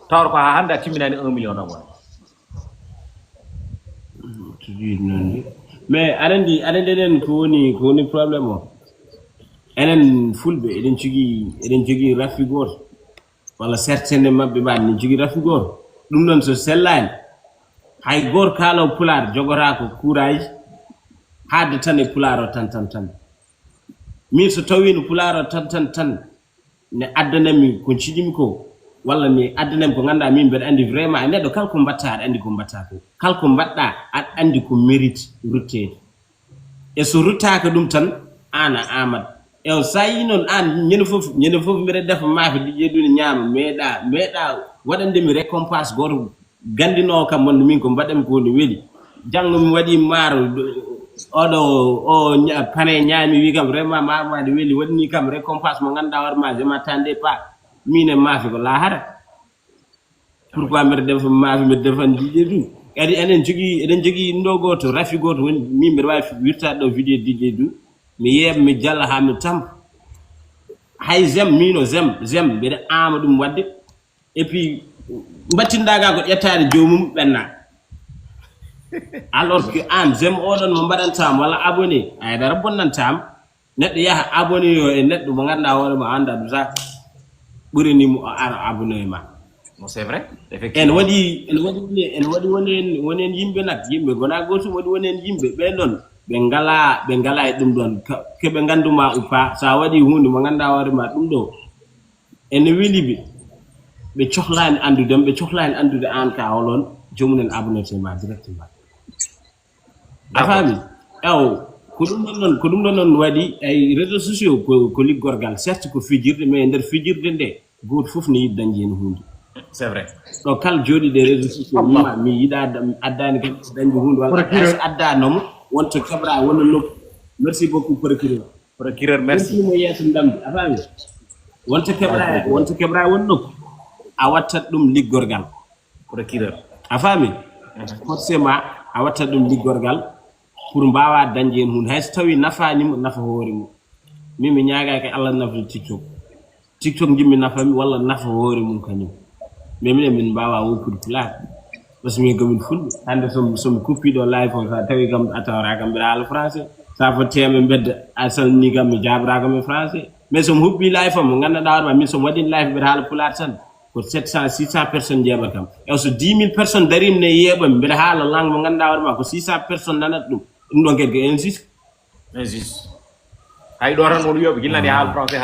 tawra ko ha hande a timminani 1 million ɗam wona mais aɗa andi enen ko woni probléme o enen fulɓe eɗen jogui raffi goto walla certaine mabɓe mbaɗ ne jogui raffi goto ɗum noon so sellani hay goto kaalaw pular jogota ko courage haadde tan e pular o tan min so tawino pular o tan ne addanami ko ciɗimi ko walla mi addanami ko ganduɗa min mbeɗa andi vraiment neɗɗo kala ko mbatta aɗa andi ko mbatta ko kala ko mbaɗɗa aɗa andi ko mérite ruttede e so ruttaka ɗum tan an a amat e sa yi noon an ñande foof mbiɗa defa maafe ɗiƴeɗune ñaama meeɗa waɗandemi récompense goto gandinowo kam wonde min ko mbaɗami ko ne weeli janggo mi waɗi maaro oɗo o pane ñaami wi kam vraiment maama ne weeli waɗini kam récompense mo ganduɗa hoore ma je m'attendais pas mine maafe ko lahara pourquoi mbiɗa defa maafe mbiɗa defan DJ Du kadi eɗen jogui ndo goto rafi goto woni min mbiɗa wawi wirtade ɗo vidéo DJ Du mi yeeɓa mi jalla ha mi tampa hay mino zem mbiɗa ama ɗum wadde et puis mbattinɗaga ko ƴettade jomum ɓenna alors que an zem oɗon mo mbaɗantama walla abonné aydara bonnantama neɗɗo yaha abonné yo e neɗɗo mo ganduɗa hoore mo anda ɗum sa ɓurini mo ara abonné ma c'est vrai effectivement en waɗi wonen yimɓe nak yimɓe gona gotum waɗi wonen yimɓe ɓe ɗon ɓe ngala e ɗum ɗon keɓe ganduma ou pas sa waɗi hunde mo ganduɗa hoore ma ɗum ɗo ene weliɓe ɓe cohlani andude an ka holon jomunen abonné ma directement a faami ko ɗum ɗon noon waɗi ay réseaux sociaux ko liggorgal certes ko fijirde mais nder fijirde nde goto foof ne yiɗi dañde hen hunde c'est vrai ɗo kala jooɗiɗe réseaux sociaux wima mi yiɗa addani kadi dañde hunde walla hayso addanomo wonto keɓra wona nokku merci beaucoup procureur merci mo yeeso ndamde a faami wonto keɓra wona nokku a wattat ɗum liggorgal procureur a faami forcément a wattat ɗum liggorgal pour mbawa dañde hen hunde hayso tawi nafanimo nafa hoore mum min mi ñaagaki Allah nafde tiktok jimmi nafami walla nafa hoore mum kañum mais minen min mbawa woppude pular par ce que min komin fulɓe hande somi kuppiɗo live o sa tawi kam a tawra kam mbiɗa haala français sa fo teme bedda a salmini kam mi jabraka e français mais somi huɓɓi live o mo ganduɗa hoorema min somi waɗin live mbiɗa haala pular tan ko 700 600 personnes jeeɓat kam e so 10 000 personnes darima ne yeeɓami mbiɗa haala langue mo ganduɗa hoorema ko 600 personnes nanat ɗum ɗon kadi ko injuste hay ɗo tan won wiyoɓe guillani haal français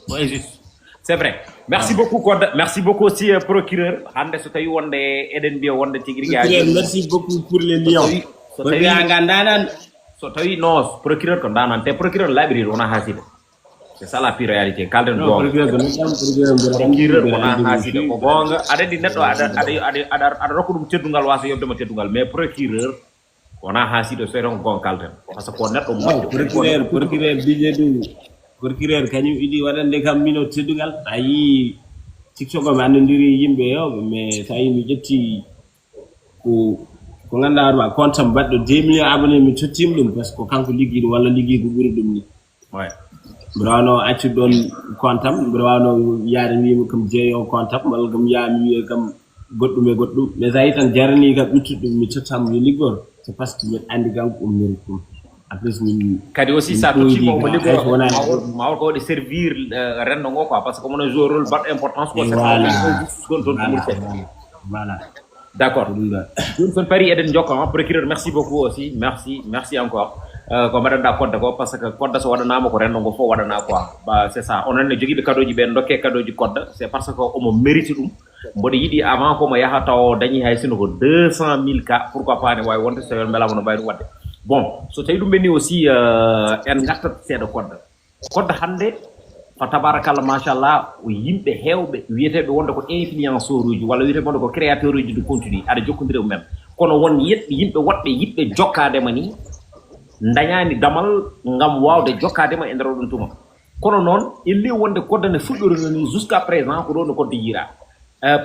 ko injuste c'est vrai merci beaucoup Codé merci beaucoup aussi procureur hande so tawi wonde eɗen mbiya wonde tigui rigui merci beaucoup pour les lions so tawi anga danan so tawi non procureur ko danan te procureur laɓiri wona haaside c'est ça la pure réalité kalden gonga procureur wona haaside ko gonga aɗa andi neɗɗo aɗa rokka ɗum teddugal wasa yobdema teddugal mais procureur wona haaside so tawi ko gonga kalden par ce que ko neɗɗo moƴƴo procureur DJ Du procureur kañum iɗi waɗande kam mino teddugal a yi tiktok o mi andodiri yimɓe yewɓe mais so yi mi ƴetti ko ganduɗa hoorema compte am baɗɗo 2 millions abonné mi tottima ɗum par ce que kanko ligguiɗo walla liggi ko ɓuuri ɗum ni Brano acci don kontam brano yaade mi kam jeeyo kontam wal gam yaami kam goddum e goddum mais ay tan jarani ga bittudum mi totam mi ligor c'est parce que mi andi gam ko méritum après min kadi aussi ça tout ci mo ligor ma ko de servir rendo ngo quoi parce que mon joueur rôle bat importance ko c'est voilà d'accord Johnson Paris eden jokko procureur merci beaucoup aussi merci encore ko madame d'accord parce que code so wadana mako rendo ngo fo wadana quoi bah c'est ça on ne jogi be cadeauji ben dokke cadeauji code c'est parce que o mo mérite dum mbodi yidi avant ko mo yaha taw dañi hay sino ko 200.000 cas pourquoi pas ne way wonte sewel melama no bayru wadde bon so tay dum benni aussi en gatta c'est de code hande fa tabarakallah machallah yimbe hewbe wiete be wonde ko influenceur uji wala wiete wonde ko créateur uji de contenu ada jokkondire mem kono won yimbe wadbe yibbe jokkade mani ndañani damal ngam wawde jokkade ma e nder don tuma kono non illi wonde kodane fuddoro ni jusqu'à présent ko don ko diyira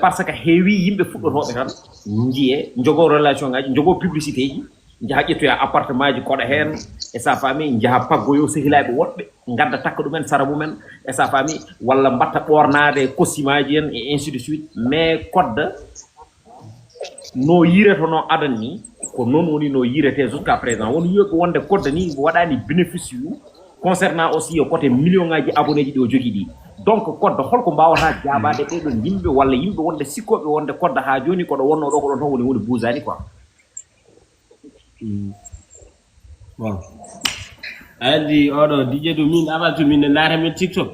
parce que heewi yimbe fuddotobe tan njiye njogo relation ngaji njogo publicité ji jaha ƴettoya appartement ji koɗa hen e sa famille jaha paggoyo sehilaɓe woɗɓe gadda takka ɗumen sara mumen e sa famille walla mbatta ɓornade costume aji en et ainsi de suite mais kodda no yireto no adan ni ko non woni no yirete jusqu'à présent won yoɓe wonde kodda ni waɗani bénéfice yu concernant aussi au côté million ngaji abonné ji ɗi o jogui ɗi donc kodda holko mbawata jaabade ɓeɗon yimɓe walla yimɓe wonde sikkoɓe wonde kodda ha joni koɗo wonno ɗo ko ɗon tan woni buusani quoi bon adi odo DJ do min abatu min naare men TikTok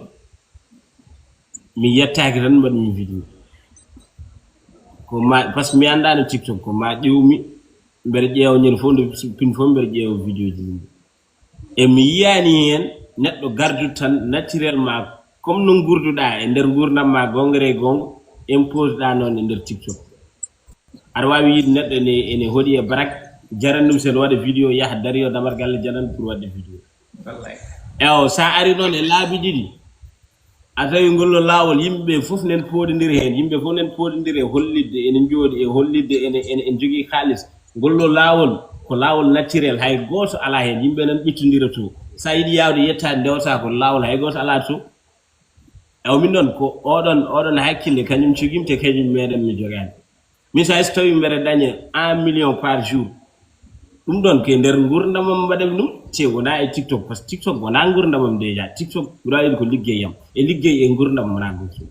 mi yettaaki tan mbaɗ mi vidéo ko ma parce que mi andano TikTok ko ma ƴewmi mbere ƴeew ñel fof nde pin fof mbere ƴeew vidéo ji yimɓe e mi yiyani hen neɗɗo gardu tan naturellement comme no gurduɗa e nder gurdam ma gongre gongo impose ɗa noon e nder TikTok aɗa wawi yide neɗɗo ene hoɗi e barak jarandum sen wada vidéo yaha dario damar galle janan pour wadde vidéo wallahi ewo sa ari non e laabi didi a tawi ngollo lawol yimbe fof nen podindiri hen yimbe fof nen podindiri hollidde ene jodi e hollidde ene jogi khalis ngollo lawol ko lawol naturel hay goto ala hen yimbe nan bittindira to sa yidi yawde yetta dewta ko lawol hay goto ala to ewo min non ko odon hakkille kanyum cigimte kanyum meden mi jogani min sa tawi mbere dañe 1 million par jour dum don ke nder gurdamam badam dum te wona e TikTok parce que TikTok wona gurdamam deja TikTok burayi ko liggeyam e liggey e gurdam wona gonto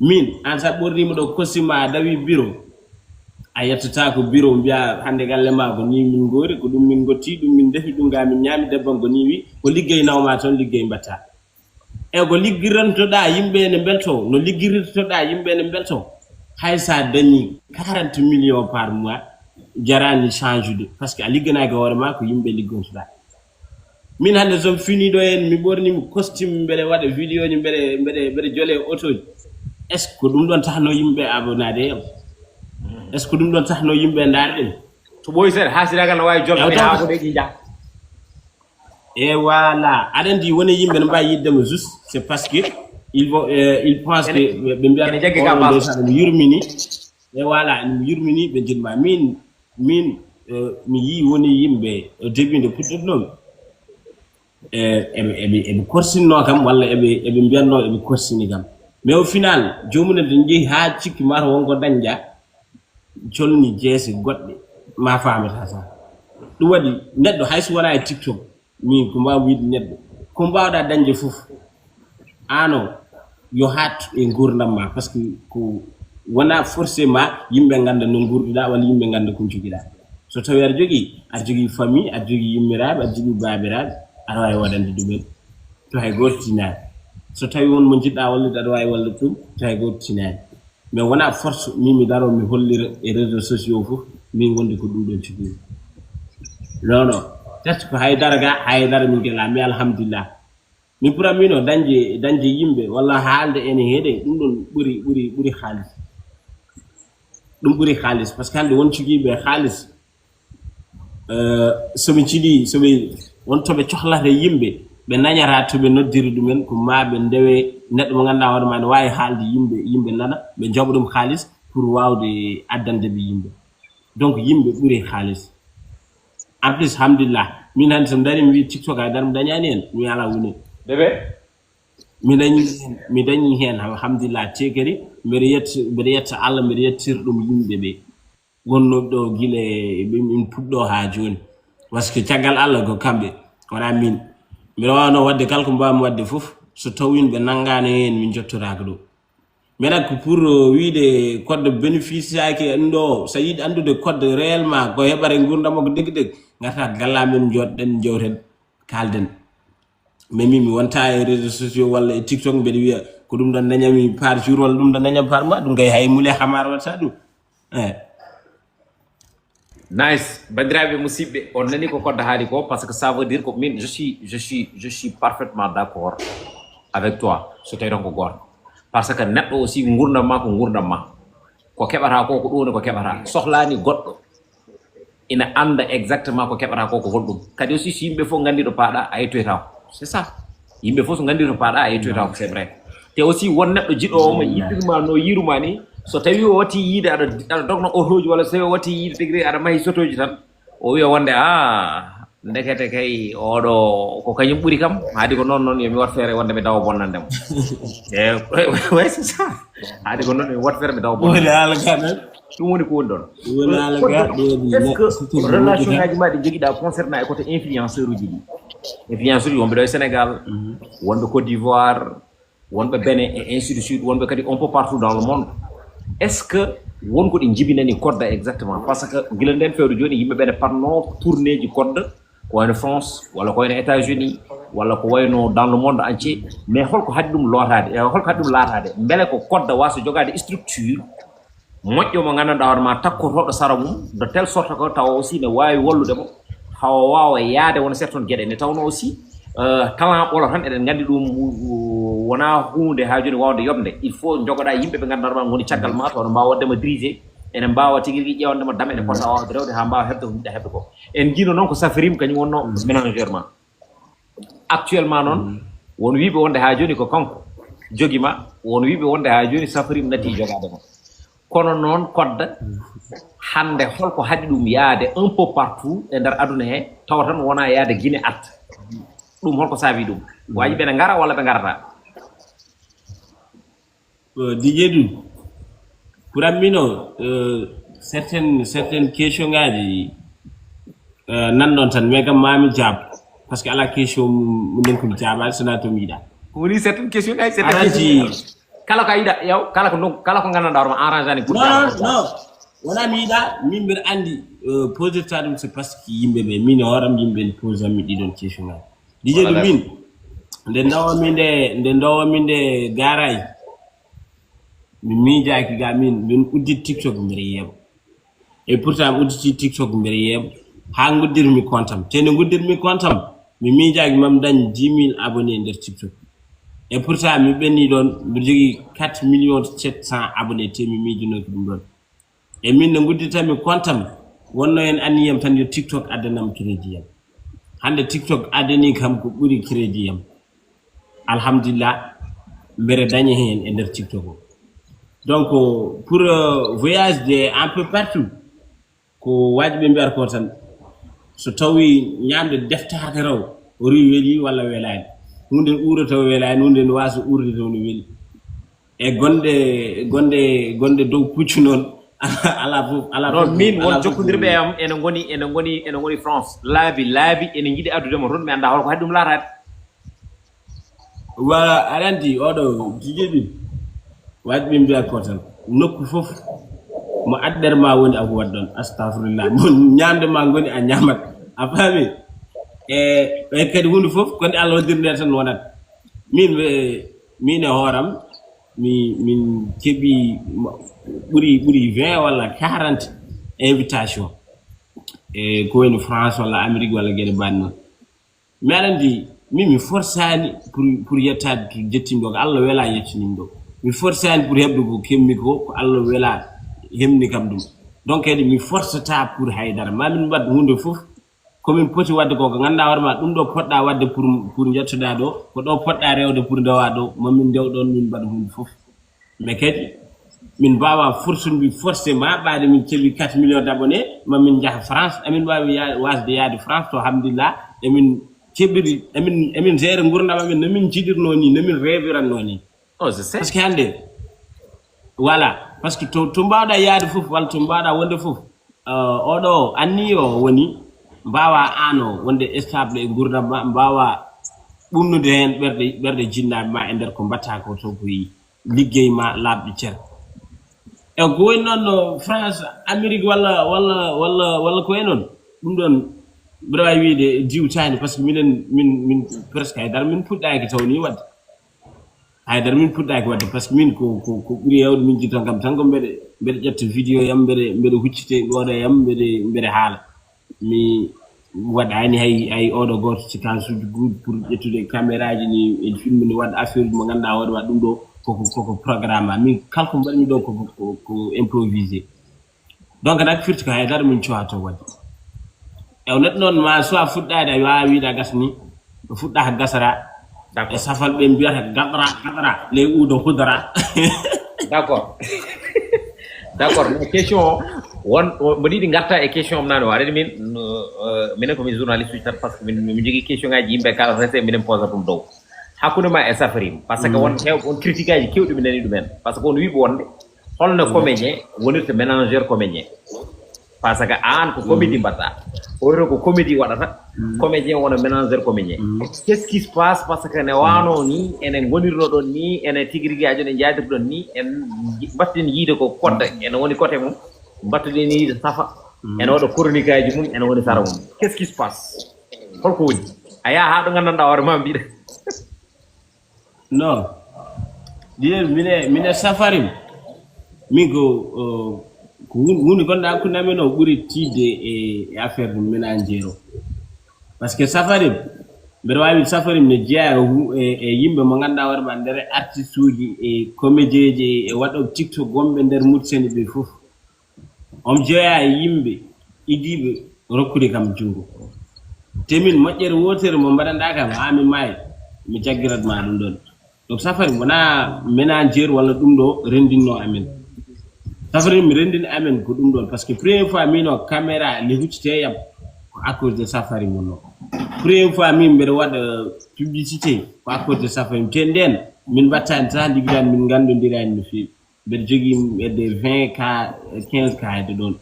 min an sa bornimo do kosima dawi bureau a yettata ko bureau biya hande galle ma ko ni min gori ko dum min gotti dum min defi dum ga min nyami debban ko ni wi ko liggey nawma ton liggey batta e go liggirantoda yimbe ne belto no liggirantoda yimbe ne belto hay sa dañi 40 millions par mois jarani change de parce que a liggana ga horema ko yimbe liggontuda min hande som fini do en mi borni mi costume mbele wada vidéo ni mbele jole auto est ce que dum don tahno yimbe abonade est ce que dum don tahno yimbe darde to boy ser hasira gal way jol mi ha ko de jija et voilà adandi woni yimbe no bay yiddema juste c'est parce que ils vont ils pensent que be mbiya yurmini et voilà ni yurmini be jidma min mi yi woni yimbe au début de putudnom e korsino kam walla e mbiyanno e korsini kam mais au final jomuna de ngi ha cikki maro wongo danja jolni jesi godde ma famata sa dum wadi neddo hayso wona e TikTok mi ko mbaw wid neddo ko mbawda danje fof ano yo hat e gurdam ma parce que ko wona forcément yimbe ganda no gurduda wala yimbe ganda ko jogida so tawi ar jogi famille ar jogi yimmirabe ar jogi babirabe ar way wadande dum to hay gortina so tawi won mo jidda walla dar way walla tum to hay gortina mais wona force mi daro mi hollira e réseaux sociaux fof mi gondi ko dum don cigi non test ko hay dara mi gela mi alhamdulillah mi puramino danje yimbe walla haalde ene hede dum don buri khalis dum buri khalis parce que hande won cigibe khalis somi cidi somi won tobe cohlata yimbe be nanyara to be noddiri dumen ko maabe ndewe neddo mo ganda wada man wayi haalde yimbe nana be jobdum khalis pour wawde addande be yimbe donc yimbe buri khalis en plus alhamdulillah min han sam dari mi TikTok ay dar dañani en mi ala woni bébé mi dañi hen alhamdulillah tekeri mi yet Allah mi yettir dum yimbe be wonno do gile min puddo ha joni parce que tagal Allah go kambe wala min mi rawano wadde kalko mbam wadde fof so tawin be nangane en min jottoraka do mais ko pour wiide code bénéfice ake ndo sa yidi andude code réellement ko hebare gurdam ko deg ngata galla men jodden jawten kalden mais mi wonta e réseaux sociaux wala e TikTok be wiya ko dum dan dañami par jour wala dum dan dañam par mois dum ngay hay mule xamar wata dum nice bandiraɓe musidɓe on nani ko kodda haali ko parce que ça veut dire que min je suis parfaitement d'accord avec toi so tawi ko goto parce que neɗɗo aussi gurdam ma ko gurdam ma ko keɓata ko ɗoni ko keɓata sohlani goɗɗo ina anda exactement ko keɓata ko holɗum kadi aussi so yimɓe fof gandi ɗo paɗa a yettoyta ko c'est ça yimɓe fof so gandi ɗo paɗa a yettoyta ko c'est vrai te aussi won neɗɗo jiɗo omo yiɗirma no yiruma ni so tawi o watti yiide aɗa dogno otoji walla so tawi o watti yiide tigui aɗa mahi sotoji tan o wiya wonde ndekete kay oɗo ko kañum ɓuuri kam haadi ko noon yomi wat feere wonde mi dawa bonnandemo ouais c'est ça haadi ko noon yomi wat feere mi dawa bonnandemo ɗum woni ko woni ɗon est ce que relation ngaji ma ɗi joguiɗa concernant e côté influenceur uji ɗi influenceur uji wonɓe ɗo e Sénégal wonɓe Côte d'Ivoire wonɓe Bénin et ainsi de suite wonɓe kadi un peu partout dans le monde est ce que wonko ɗi jibinani kodda exactement par ce que gila nden fewde joni yimɓe ɓene parno tourné ji kodda ko wayno France walla ko wayno États-Unis walla ko wayno dans le monde entier mais holko haɗi ɗum lootade holko haɗi ɗum laatade beele ko kodda wasa jogade structure moƴƴo mo gandanɗa hoore ma takkotoɗo sara mum de telle sorte que tawa aussi ne wawi walludemo hawa wawa yaade wona certaine gueɗe ne tawno aussi talent ɓolo tan eɗen gandi ɗum wona hunde ha joni wawde yobde il faut jogoɗa yimɓe ɓe gandanɗa ma goni caggal ma to no mbawa waddema dirigé ene mbawa tigui rigui ƴewandema dame ene poɗɗa wawde rewde ha mbawa hebde ko jiɗɗa hebde ko en jiino noon ko Safirim kañum wonno ménageur ma actuellement noon won wiɓe wonde ha joni ko kanko joguima won wiɓe wonde ha joni Safirim natti jogade mo kono noon kodda hande holko haɗi ɗum yaade un peu partout e nder aduna he tawa tan wona yaade Guinée arta ɗum holko saabi ɗum waji ɓene ngara walla ɓe garata Didier Dou pour ammino certaines question ngaji nanɗon tan mais kam mami jaab parce que ala question minen komi jaabade sona to mi yiɗa ko woni certaine question ngaji certaine kala ko yiɗa yaw kala ko gandanɗa hoorema arrange ani pour non wona mi yiɗa min mbiɗa andi poseta ɗum c'est parce que yimɓe ɓe min hooram yimɓe ne pose ami ɗiɗon question ngaji Didier Dou min nde ndowami nde garayi mi miijaki ga min udditi TikTok mbiɗa yeeɓa et pourtant mi udditi TikTok mbiɗa yeeɓa ha guddirmi comptam te nde guddirmi comptam mi miijaki mami dañ 10 000 abonnés nder TikTok et pourtant mi ɓenni ɗon mbiɗa jogui 4 millions 700 abonnés te mi miijunoki ɗum ɗon e min nde gudditami comptam wonno en anniyam tan yo TikTok addanam crédit yam hande TikTok addani kam ko ɓuuri crédit yam alhamdulillah mbere dañi hen e nder TikTok o donc pour voyage de un peu partout ko wajiɓe mbiyata ko tan so tawi ñamde deftade raw o ri weeli walla welani hunde uura taw welani hunde ne wasa urde taw no weeli e gonde dow puccu noon ala fof non min won jokkodirɓe am ene goni France laabi ene jiiɗi addudemo toon mi anda holko haɗi ɗum laatade wala aɗa andi oɗo jijeɗi wajiɓe mbiyata ko tan nokku fof mo addere ma woni ako waɗɗon astahfirullah mo ñamde ma goni a ñamat a faami e kadi hunde fof konde Allah waddirnde tan wonat min e hooram min keeɓi ɓuuri 20 walla 40 invitation e ko woni France walla Amérique walla gueɗe mbaɗi noon mi aɗa andi min mi forçani pour yettade to jettimi ɗo ko Allah wela yettinimi ɗo mi forçani pour heɓde ko kemmi ko Allah wela hemni kam ɗum donc kadi mi forçata pour haydara mamin mbaɗ hunde fof komin poti wadde ko ganduɗa hoorema ɗum ɗo poɗɗa wadde pour jettoɗa ɗo ko ɗo poɗɗa rewde pour ndewa ɗo mamin ndew ɗon min mbaɗa hunde fof mais kadi min bawa fortude forcément baade min cebi 4 millions d'abonnés ma min jaha France amin wawi wasde yaade France to alhamdulillah emin cebiri emin géré gurdam amin no min jidirno ni no min rêviranno ni oh je sais parce que hande voilà parce que to mbawda yaade fof wala to mbawda wonde fof odo anni o woni mbawa ano wonde stable e gurdam ma mbawa bunnude hen berde jinnabe ma e der ko batta ko to ko yi liggey ma labdi cer e ko woni non France Amérique wala ko enon dum don bra wiide diwtani parce que min presque ay dar min puddaaki tawni wadde ay dar min puddaaki wadde parce que min ko buri yawde min jitan kam tan ko mbede ƴetta vidéo yam mbede huccite ɗo yam mbede haala mi waɗani hay oɗo goto ci kan suuji good pour ƴettude caméra ji ni e film ni wadde affaire mo ganduɗa waɗa ɗum ɗo koko programme min kala ko mbaɗmi ɗo ko improvisé donc nak firti ko haydara min cowato wadde ew neɗɗo noon ma soit fuɗɗade a wawi wiide a gasni fuɗɗa ko gasara e safal ɓe mbiyata gaɗara ley uudo hudara d'accord d'accord mais question won mbaɗi ɗi garta e question am nane o aɗa min minen komin journaliste uji tan par ce que min jogui question ngaji yimɓe kala rese minen posa ɗum dow hakkude ma e safarim par ce que won hew on critique aji kewɗi mi nani ɗumen par ce que on wiɓe wonde holno comédien wonirta ménageur comédien par ce que an ko comédie mbaɗɗa oto ko comédie waɗata comédien wona ménageur comédien qu'est ce qui se passe par ce que ne wano ni enen gonirno ɗon ni ene tigui rigui aji ene jaadir ɗon ni en batten yiide ko kodda ene woni côté mum battuɗen yiide safa ene waɗa chronique aji mum ene woni sara mum qu'est ce qui se passe holko woni a yaha ha ɗo gandanɗa hoore ma mbiɗa non ɗiyen mine safarim min ko hunde gonɗa hakkude amen o ɓuuri tiidde e affaire ménagére o par ce que safarim mbeɗa wawi safarim ne jeeya e yimɓe mo ganduɗa waɗa ma nder artiste uji e comédie ji e waɗoɓe tiktok gonɓe nder mutseni ɓe fof on jeeya e yimɓe idiɓe rokkude kam junngo te min moƴƴere wotere mo mbaɗanɗa kam ha mi maayi mi jaggiratma ɗum ɗon donc safarim wona ménagére walla ɗum ɗo rendinno amen safarim mi rendini amen ko ɗum ɗon par ce que première fois min o caméra le huccite yam ko à cause de safarim wonno première fois min mbeɗa waɗa publicité ko à cause de safarim te nden min battani tan ligguiɗani min gandodirani no fewi mbeɗa jogui hedde 20 cas 15 cas hedde ɗon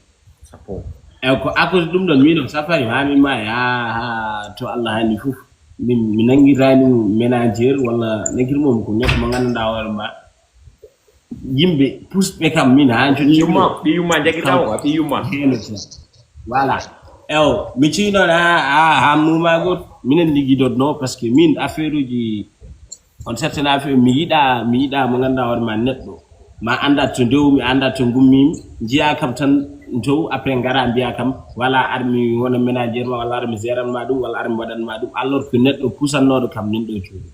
eyyi ko à cause ɗum ɗon min o safarim ha min maayi ha to Allah hani fof mi nanguirani ménagére walla nanguirmomi ko neɗɗo mo ganduɗa hoore ma yimɓe pusɓe kam min ha joni ɓiyumma jaguiɗa ɓiyumma voilà ewo mi cinon ha muma goto minen ligguidotno par ce que min affaire uji on certaine affaire mi yiiɗa mo ganduɗa hoore ma neɗɗo ma anda to ndewmi anda to gummimi jiya kam tan dow après ngara mbiya kam wala armi wona ménagére ma walla armi géranma ɗum walla armi waɗanma ɗum alors que neɗɗo pusannoɗo kam nin ɗo jooɗi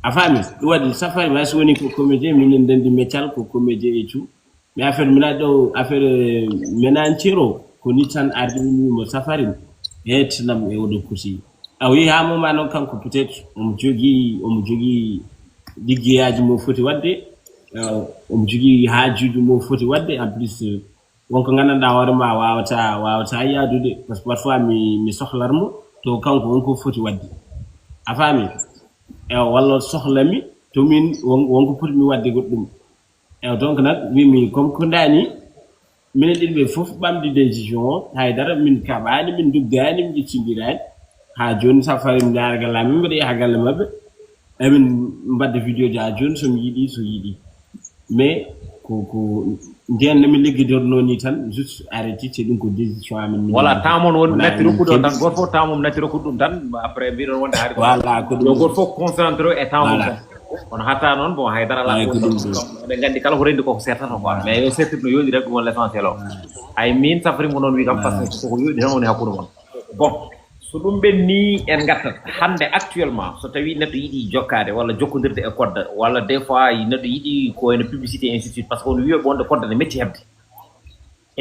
a faami ɗum waɗi safari ma so woni ko comédien minen ndendi métial ko comédien et tout mais affaire mina ɗo affaire ménagére o ko ni tan ardimimo safarim hettanam e oɗo kusi a wi ha moma noon kanko peut être omo jogui liggeyaji mo foti wadde omo jogui haajuji mo foti wadde en plus wonko gandanɗa hoore ma wawata yaadude par ce que parfois mi sohlarmo to kanko wonko foti wadde a faami walla sohlami to min wonko poti mi wadde goɗɗum donc nak wimi comme ko dani minen ɗiɗi ɓe fof ɓamdi décision o haydara min kaɓani min duggani min ƴeccidirani ha joni safari mi dara galle amin mbiɗa yaha galle mabɓe emin mbadda vidéo ji ha joni somi yiiɗi so yiiɗi mais ko nden nami ligguidorno ni tan juste arrêté c'est ɗum ko décision amin voilà tamon won natti rokkude on tan goto fof tamum natti rokkude ɗum tan après mbiɗon wonde haade voilà ko ɗum goto fof concentré e tamum tan kono hatta noon bon haydara la ko ɗum ɓe gandi kala ko rendi koko sertata quoi mais yo sertir no yoɗi rek ɗum won l' essentiel o ay min safarimo noon wi kam par ce que koko yoɗi tan woni hakkude mon bon so ɗum ɓenni en gartat hande actuellement so tawi neɗɗo yiiɗi jokkade walla jokkodirde e kodda walla des fois neɗɗo yiiɗi ko ene publicité ainsi de suite par ce que on wiyoɓe wonde kodda ne metti hebde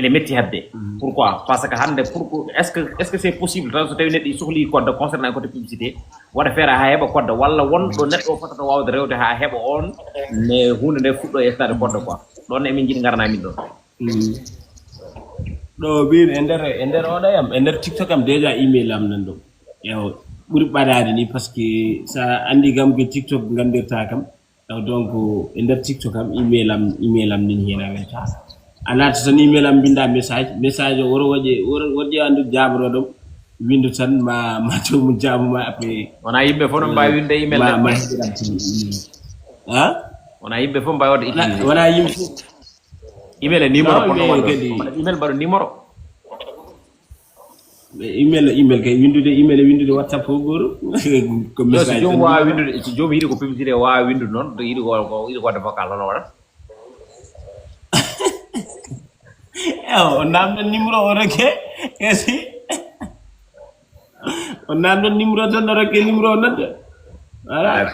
ene metti hebde pourquoi parce que hande pour est-ce que c'est possible tan so tawi neddi sohli code concernant côté publicité wada feera ha heba code walla wonɗo neɗɗo fotata wawde rewde ha heba on ne hunde nde fuɗɗo yettade code quoi ɗon emin jiɗi garana min ɗon ɗo bir e nder oɗo yam e nder TikTok am déjà email am nan ɗo ew ɓuri ɓadade ni par ce que sa andi kam ko TikTok gandirta kam donc e nder TikTok am email am nin hena wenta ala tan email am binda message woro waje andu jabro ɗum windu tan ma to mu jabuma après wona yimɓe fof no mbawi winde email ma ha wona yimɓe fof mbawi wadde utiliser wona yimɓe fof email e numéro email mbaɗo numéro email kay windude WhatsApp ko goro ko message jom wawi windude so jom yiɗi ko publicité wawi windude noon to yiɗi ko wadde vocal hono waɗat o namɗon numéro o rokke esi o namɗon numéro tan o rokke numéro o nodde voilà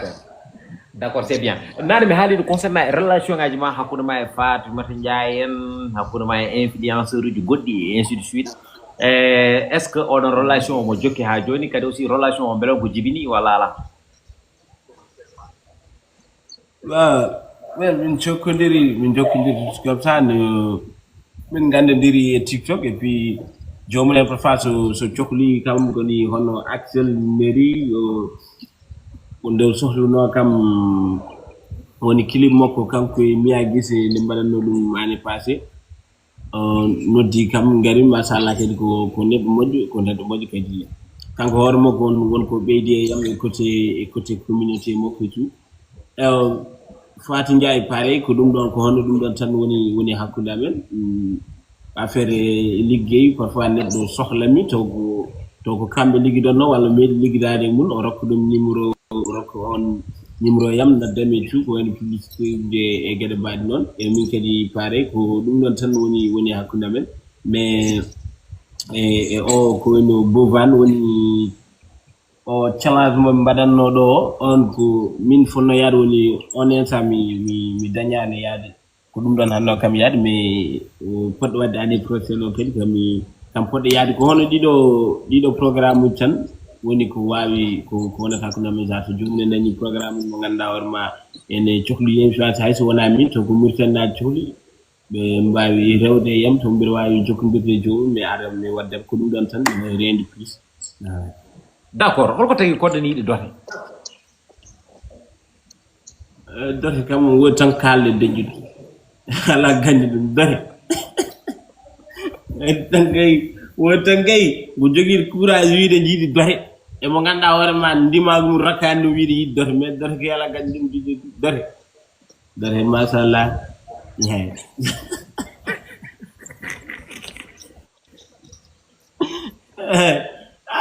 d'accord c'est bien nane mi haaliɗo concernant relation ngaji ma hakkude ma e Fatimata Ndiaye en hakkude ma e influenceur uji goɗɗi et ainsi de suite est ce que oɗon relation mo jokki ha joni kadi aussi relation o beele ko jibini walla ala min jokkodiri comme ça no min gandodiri e TikTok et puis jomumen parfois so cohli kam koni hono Axel Mairie o nder sohluno kam woni clip makko kanko e Mia Guissé nde mbaɗanno ɗum année passé noddi kam ngari machallah kadi ko neɗɗo moƴƴo kadi kanko hoore makko wonko ɓeydi e yam e côté communauté makko e tout Fatou Ndiaye pareil ko ɗum ɗon ko hono ɗum ɗon tan woni hakkude amen affaire liggey parfois neɗɗo sohlami to ko kamɓe liggiɗonno walla meeɗi liggidade e mun o rokka ɗum numéro yam naddami tout ko woni publicité e gueɗe mbaɗi noon e min kadi pareil ko ɗum ɗon tan woni hakkude amen mais e o ko woni Bovan woni o challenge mo mbaɗanno ɗo on ko min fonno yaade woni on instant mi dañani yaade ko ɗum ɗon hanno kam yaade mais poɗɗo wadde année prochaine o kadi kam poɗɗo yaade ko hono ɗiɗo programme uji tan woni ko wawi ko wonata ko namisa to jomum en dañi programme mo ganduɗa hoorema ene cohli influence hayso wona min to ko murtannaji cohli ɓe mbawi rewde e yam to mbiɗa wawi jokkodirde e jomum mi ara mi wadde ko ɗum ɗon tan mi rendi plus d'accord holko tagi kodde ni yiɗi dote kam wodi tan kalde deƴƴude ala gañi ɗum dote wodi tan gay mo jogui courage wiide jiiɗi dote emo ganduɗa hoorema ndimagum rakkani ɗum wiide yiɗi dote mais dote kay ala gañi ɗum jiɗi dote machallah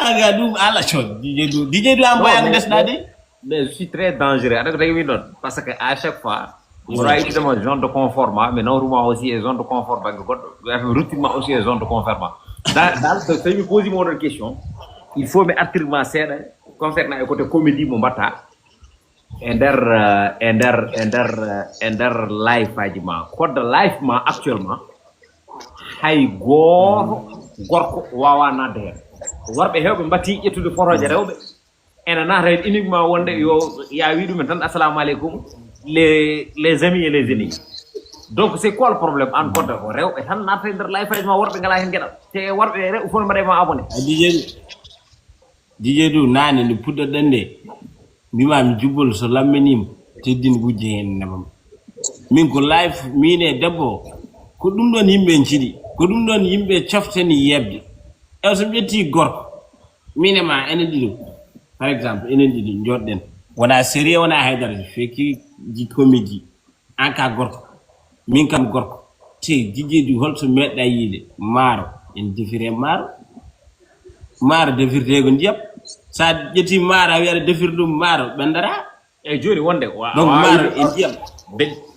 aga ɗum ala coon DJ du am boyan desɗade mais je suis très dangereux aɗa ko tagi min ɗon par ce que à chaque fois wora yiɗidema zone de confort ma mais nawruma aussi e zone de confort bagge goɗɗo ruttinma aussi e zone de confort ma dal so tawi mi posi mo oɗon question il faut mi artirma seeɗa concernant e côté comédie mo mbatta e nder life aji ma kodde life ma actuellement hay gooto gorko wawa nadde hen worɓe hewɓe mbatti ƴettude photoje rewɓe ene naata hen uniquement wonde yo ya wi ɗumen tan assalamu aleykum les amis et les ennemis donc c'est quoi le problème an kodde ko rewɓe tan naata nder life aji ma worɓe ngala hen gueɗal te worɓe rewɓe fof ne mbaɗe ma abonné DJ du nane nde puɗɗoɗen nde mbimami jubbol so lamminima teddin gujje hen nebam min ko life min e debbo ko ɗum ɗon yimɓe jiiɗi ko ɗum ɗon yimɓe cofteni yebde ew so ƴetti gorko min e ma enen ɗiɗo par exemple enen ɗiɗi joɗɗen wona série wona haydara feki ji comédie en cas gorko min kam gorko te jijjeedi holto meɗɗa yiide maaro en defire maaro defirtego ndiyam sa ƴetti maaro a wiyaɗa defir ɗum maaro ɓendata eyyi joni wonde donc maaro e ndiyam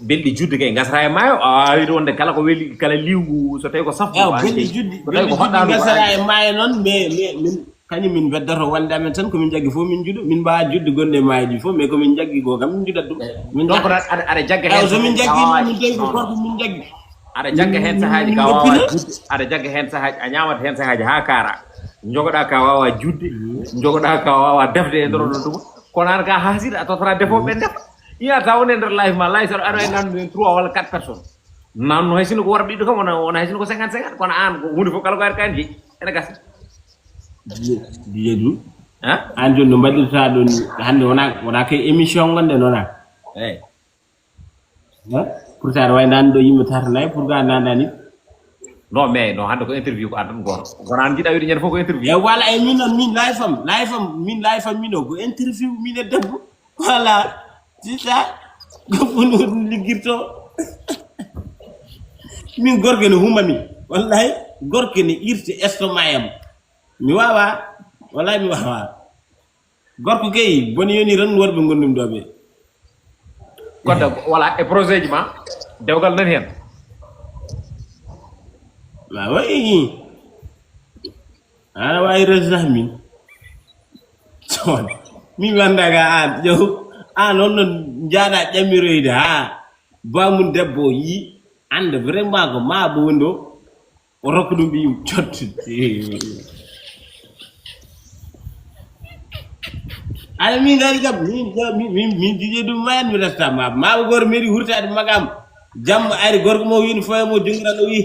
belɗi judde kay gasata e maayo a wawi wonde kala ko weeli kala liwgu so tawi ko safo belɗi juddi gasata e maayo noon mais min kañum min beddoto wonde amen tan komin jaggi fof min juuɗo min mbawa judde gonɗe e maayo ɗi fof mais komin jaggi ko kam min juɗat ɗum donc aɗa jagga hen so min jaggi min tawi ko gorko min jaggi ada jagga hen sahaaji ka wawa judde ada jagga hen sahaaji a ñamata hen sahaaji ha kara jogoɗa ka wawa judde jogoɗa ka wawa defde e nder ɗon tuma kono an ka hasida a totara defoɓe defa iya tawne nder live ma live saɗo aɗa e ganduɗen 3 walla 4 personnes nanno hay sino ko worɓe ɗiɗo kam wona hay sino ko 50 kono an ko hunde fof kala ko ari kan jeeƴi ene gasa jeeɗu an joni no mbaɗirta ɗon hande wona kay émission gonɗe noona eyyi pour ça way nan ɗo yimɓe tartanayi pour ga nandani non mais non hande ko interview ko addan goto kono an jiiɗa wiide ñande fof ko interview e wala e min noon min live fam min o ko interview min e debbo voilà c'est ça ko funi ɗum liggirto min gorko ne huma min wallahi gorko ne irte estomac yam mi wawa wallahi mi wawa gorko kay boni yoni ran worɓe gondum ɗo ɓe kodda voilà e projet ji ma dewgal nani hen wayi ana wawi resnah min son min wandaga an ƴew an on non jaaɗa ƴammiroyde ha bamum debbo yi ande vraiment ko ma bo wondo o rokka ɗum ɓiyum cottude ana min gari kam min jije ɗum mayan mi resta maɓe goto maiɗi hurtade magam jamma ari gorko mo wino foye mo jongiraɗo wi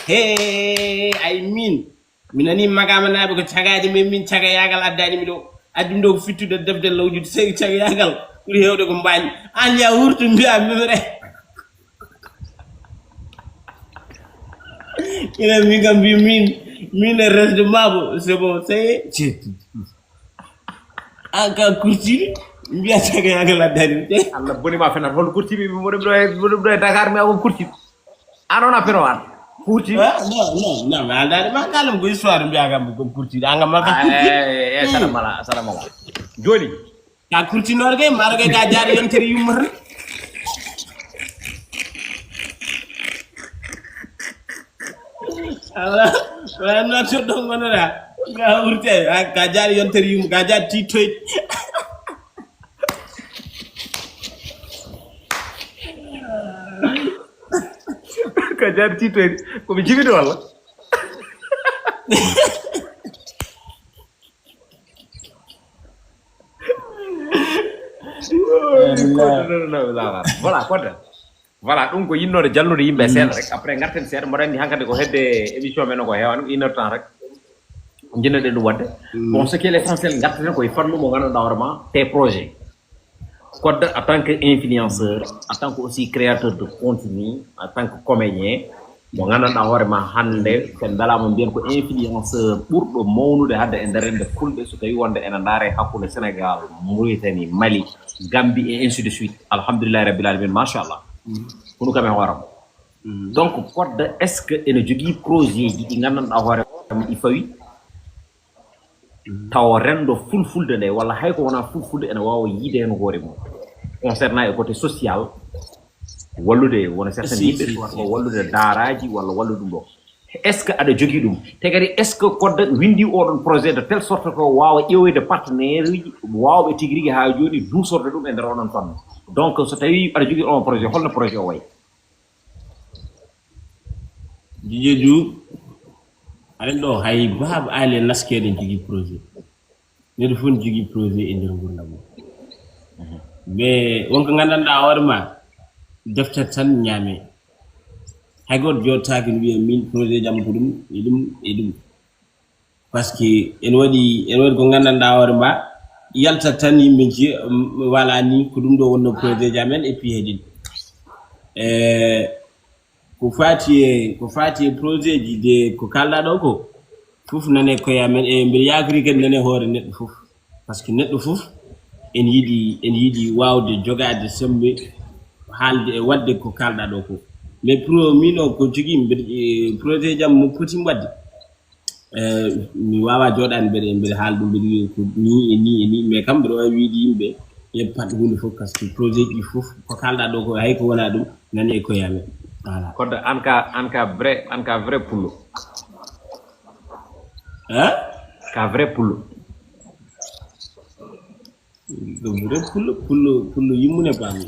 he ay mi nani magama naɓe ko cagaji men min caga yagal addani mi ɗo addimi ɗo ko fittude defde lawjude segi caga yagal ɓuuri hewde ko mbañi an ya hurtu mbiya mimre ina min kam mbi min e resde mabo c'est bon c'est an ka kurtini mbiya caga yagal addani mi Allah bonima fenat hol kurtiɓe moɗum ɗo e Dakar mi awon kurtiɓe an on a feno an kurtiɓe non mais andade ma kalam ko histoire mbiya kam ko kurtiɗe an kam maka e salamala joni ka kurtinore kay maɗa kay ka jaari yontere yummata Allah wala to ɗon gonnoɗa ga urte ka jaari yontere yumma ka jaari titoyde ka jaari titoyde koɓe jibide walla voilà kodda voilà ɗum ko yinnode jallude yimɓe seeɗa rek après garten seeɗa mboɗa andi hankkadi ko hedde émission men o ko heewa ɗum 1 heure temps rek jinnoɗen ɗum wadde bon ce qui est l' essentiel garteten koye fannu mo ganduɗa hoorema tes projets kodda en tant que influenceur en tant que aussi créateur de contenu en tant que comédien mo gandanɗa hoorema hande sen mbelama mbiyen ko influenceur ɓurɗo mawnude hadde e nder rende fulɓe so tawi wonde ene ndaare hakkude Sénégal Mauritanie Mali Gambie et ainsi de suite alhamdulillahi rabbil alamin machallah kono kam e hooram donc kodda est ce que ene jogui projet ji ɗi gandanɗa hoorema ɗi fawi taw rendo fulfulde nde walla hay ko wona fulfulde ene wawa yiide hen hoore mum concernant e côté social wallude wona certaine yimɓe soit wallude daaraji walla wallude ɗum ɗo est ce que aɗa jogui ɗum te kadi est ce que kodda windi oɗon projet de telle sorte ko wawa ƴewoyde partenaire uji wawɓe tigui rigui ha joni duusorde ɗum e nder oɗon fannu donc so tawi aɗa jogui on projet holno projet o wayi jijeju aɗen ɗo hay baaba ali naskede jogui projet neɗɗo fof ne jogui projet e nder gurdam mum mais wonko gandanɗa hoorema deftere tan ñaame hay goto jottaki no wiya min projet jam ko ɗum e ɗum par ce que ene waɗi ko gandanɗa hoorema yalta tan yimɓe ji wala ni ko ɗum ɗo wonno projet jamen et puis heɗin ko fati e projet ji de ko kalɗa ɗo ko fof nane koye amen e mbiɗa yakori kadi nane hoore neɗɗo fof par ce que neɗɗo fof en yiiɗi wawde jogade sembe haalde e wadde ko kalɗa ɗo ko mais pour min o ko jogui mbiɗa projet jam mo potimi wadde mi wawa joɗani mbiɗa haala ɗum mbiɗa wiya ko ni e ni mais kam mbiɗa wawi wiide yimɓe yebbat hunde fof par ce que projet ji fof ko kalɗa ɗo ko hay ko wona ɗum nane e koye amen voilà kodda an ka vrai pullo hein ka vrai pullo ko vrai pullo yimmune bami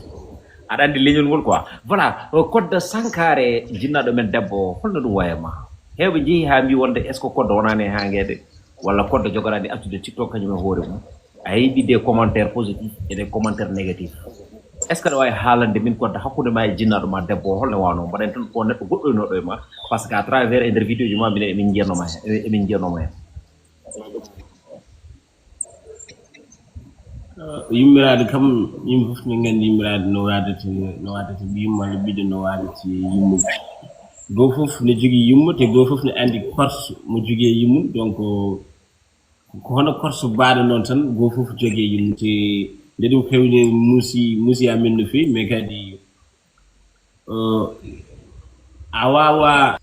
aɗa andi leñol ngol quoi voilà code sankare jinnaɗo men debbo holno ɗum wayama hewɓe jeehi ha mbi wonde est ce que code wonani e hanguede walla code jogoɗani actude tiktok kañum e hoore mum a heeɓi des commentaires positifs et des commentaires négatifs est ce que aɗa wawi haalande min code hakkude ma e jinnaɗo ma debbo holno wano mbaɗen tan ko neɗɗo goɗɗoynoɗo e ma par ce que à travers e nder vidéo ji ma minen emin jeenoma hen yimmiraade kam yimɓe fof min nganndi yimmiraade no waadata ɓiyum walla ɓiɗo no waadata yimmum goo fof ne jogii yummo te goo fof ne anndi korse mo jogii e yimmum donc ko hono korse baaɗo noon tan goo fof jogii e yimmum te nde ɗum hewni muusi amin no feewi mais kadi a waawa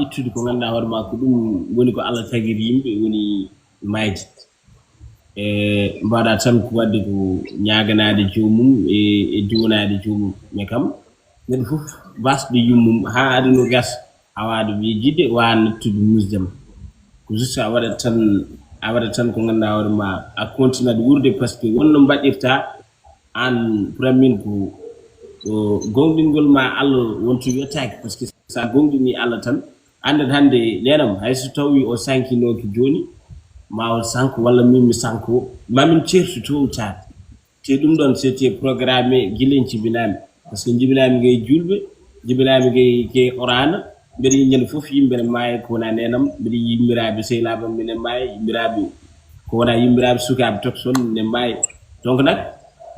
ittude ko ngannduɗaa hoore ma ko ɗum woni ko Allah tagiri yimɓe woni maayde mbaɗa tan ko wadde ko ñaganade joomum e diwonade joomum mais kam neɗɗo fof basɗo yummum ha aduna gasa awade miijide wawa nattude musdema ko juste a waɗa tan ko ganduɗa hoore ma a continue de wurde par ce que wonno mbaɗirta an pour min ko gonɗingol ma Allah wonto yettaki par ce que sa gonɗini Allah tan andat hande nenam hayso tawi o sankinoki joni mawol sanko walla min mi sanko mamin certu to taat te ɗum ɗon c'était programmé gilen jibinami par ce que jibinami gay julɓe jibinami gay orana mbeɗa yiñande fof yimɓe ne maayi ko wona nenam mbeɗa yimmiraɓe sehlaɓam mine maayi yimmiraɓe ko wona yimmiraɓe sukaɓe tokson ne maayi donc nak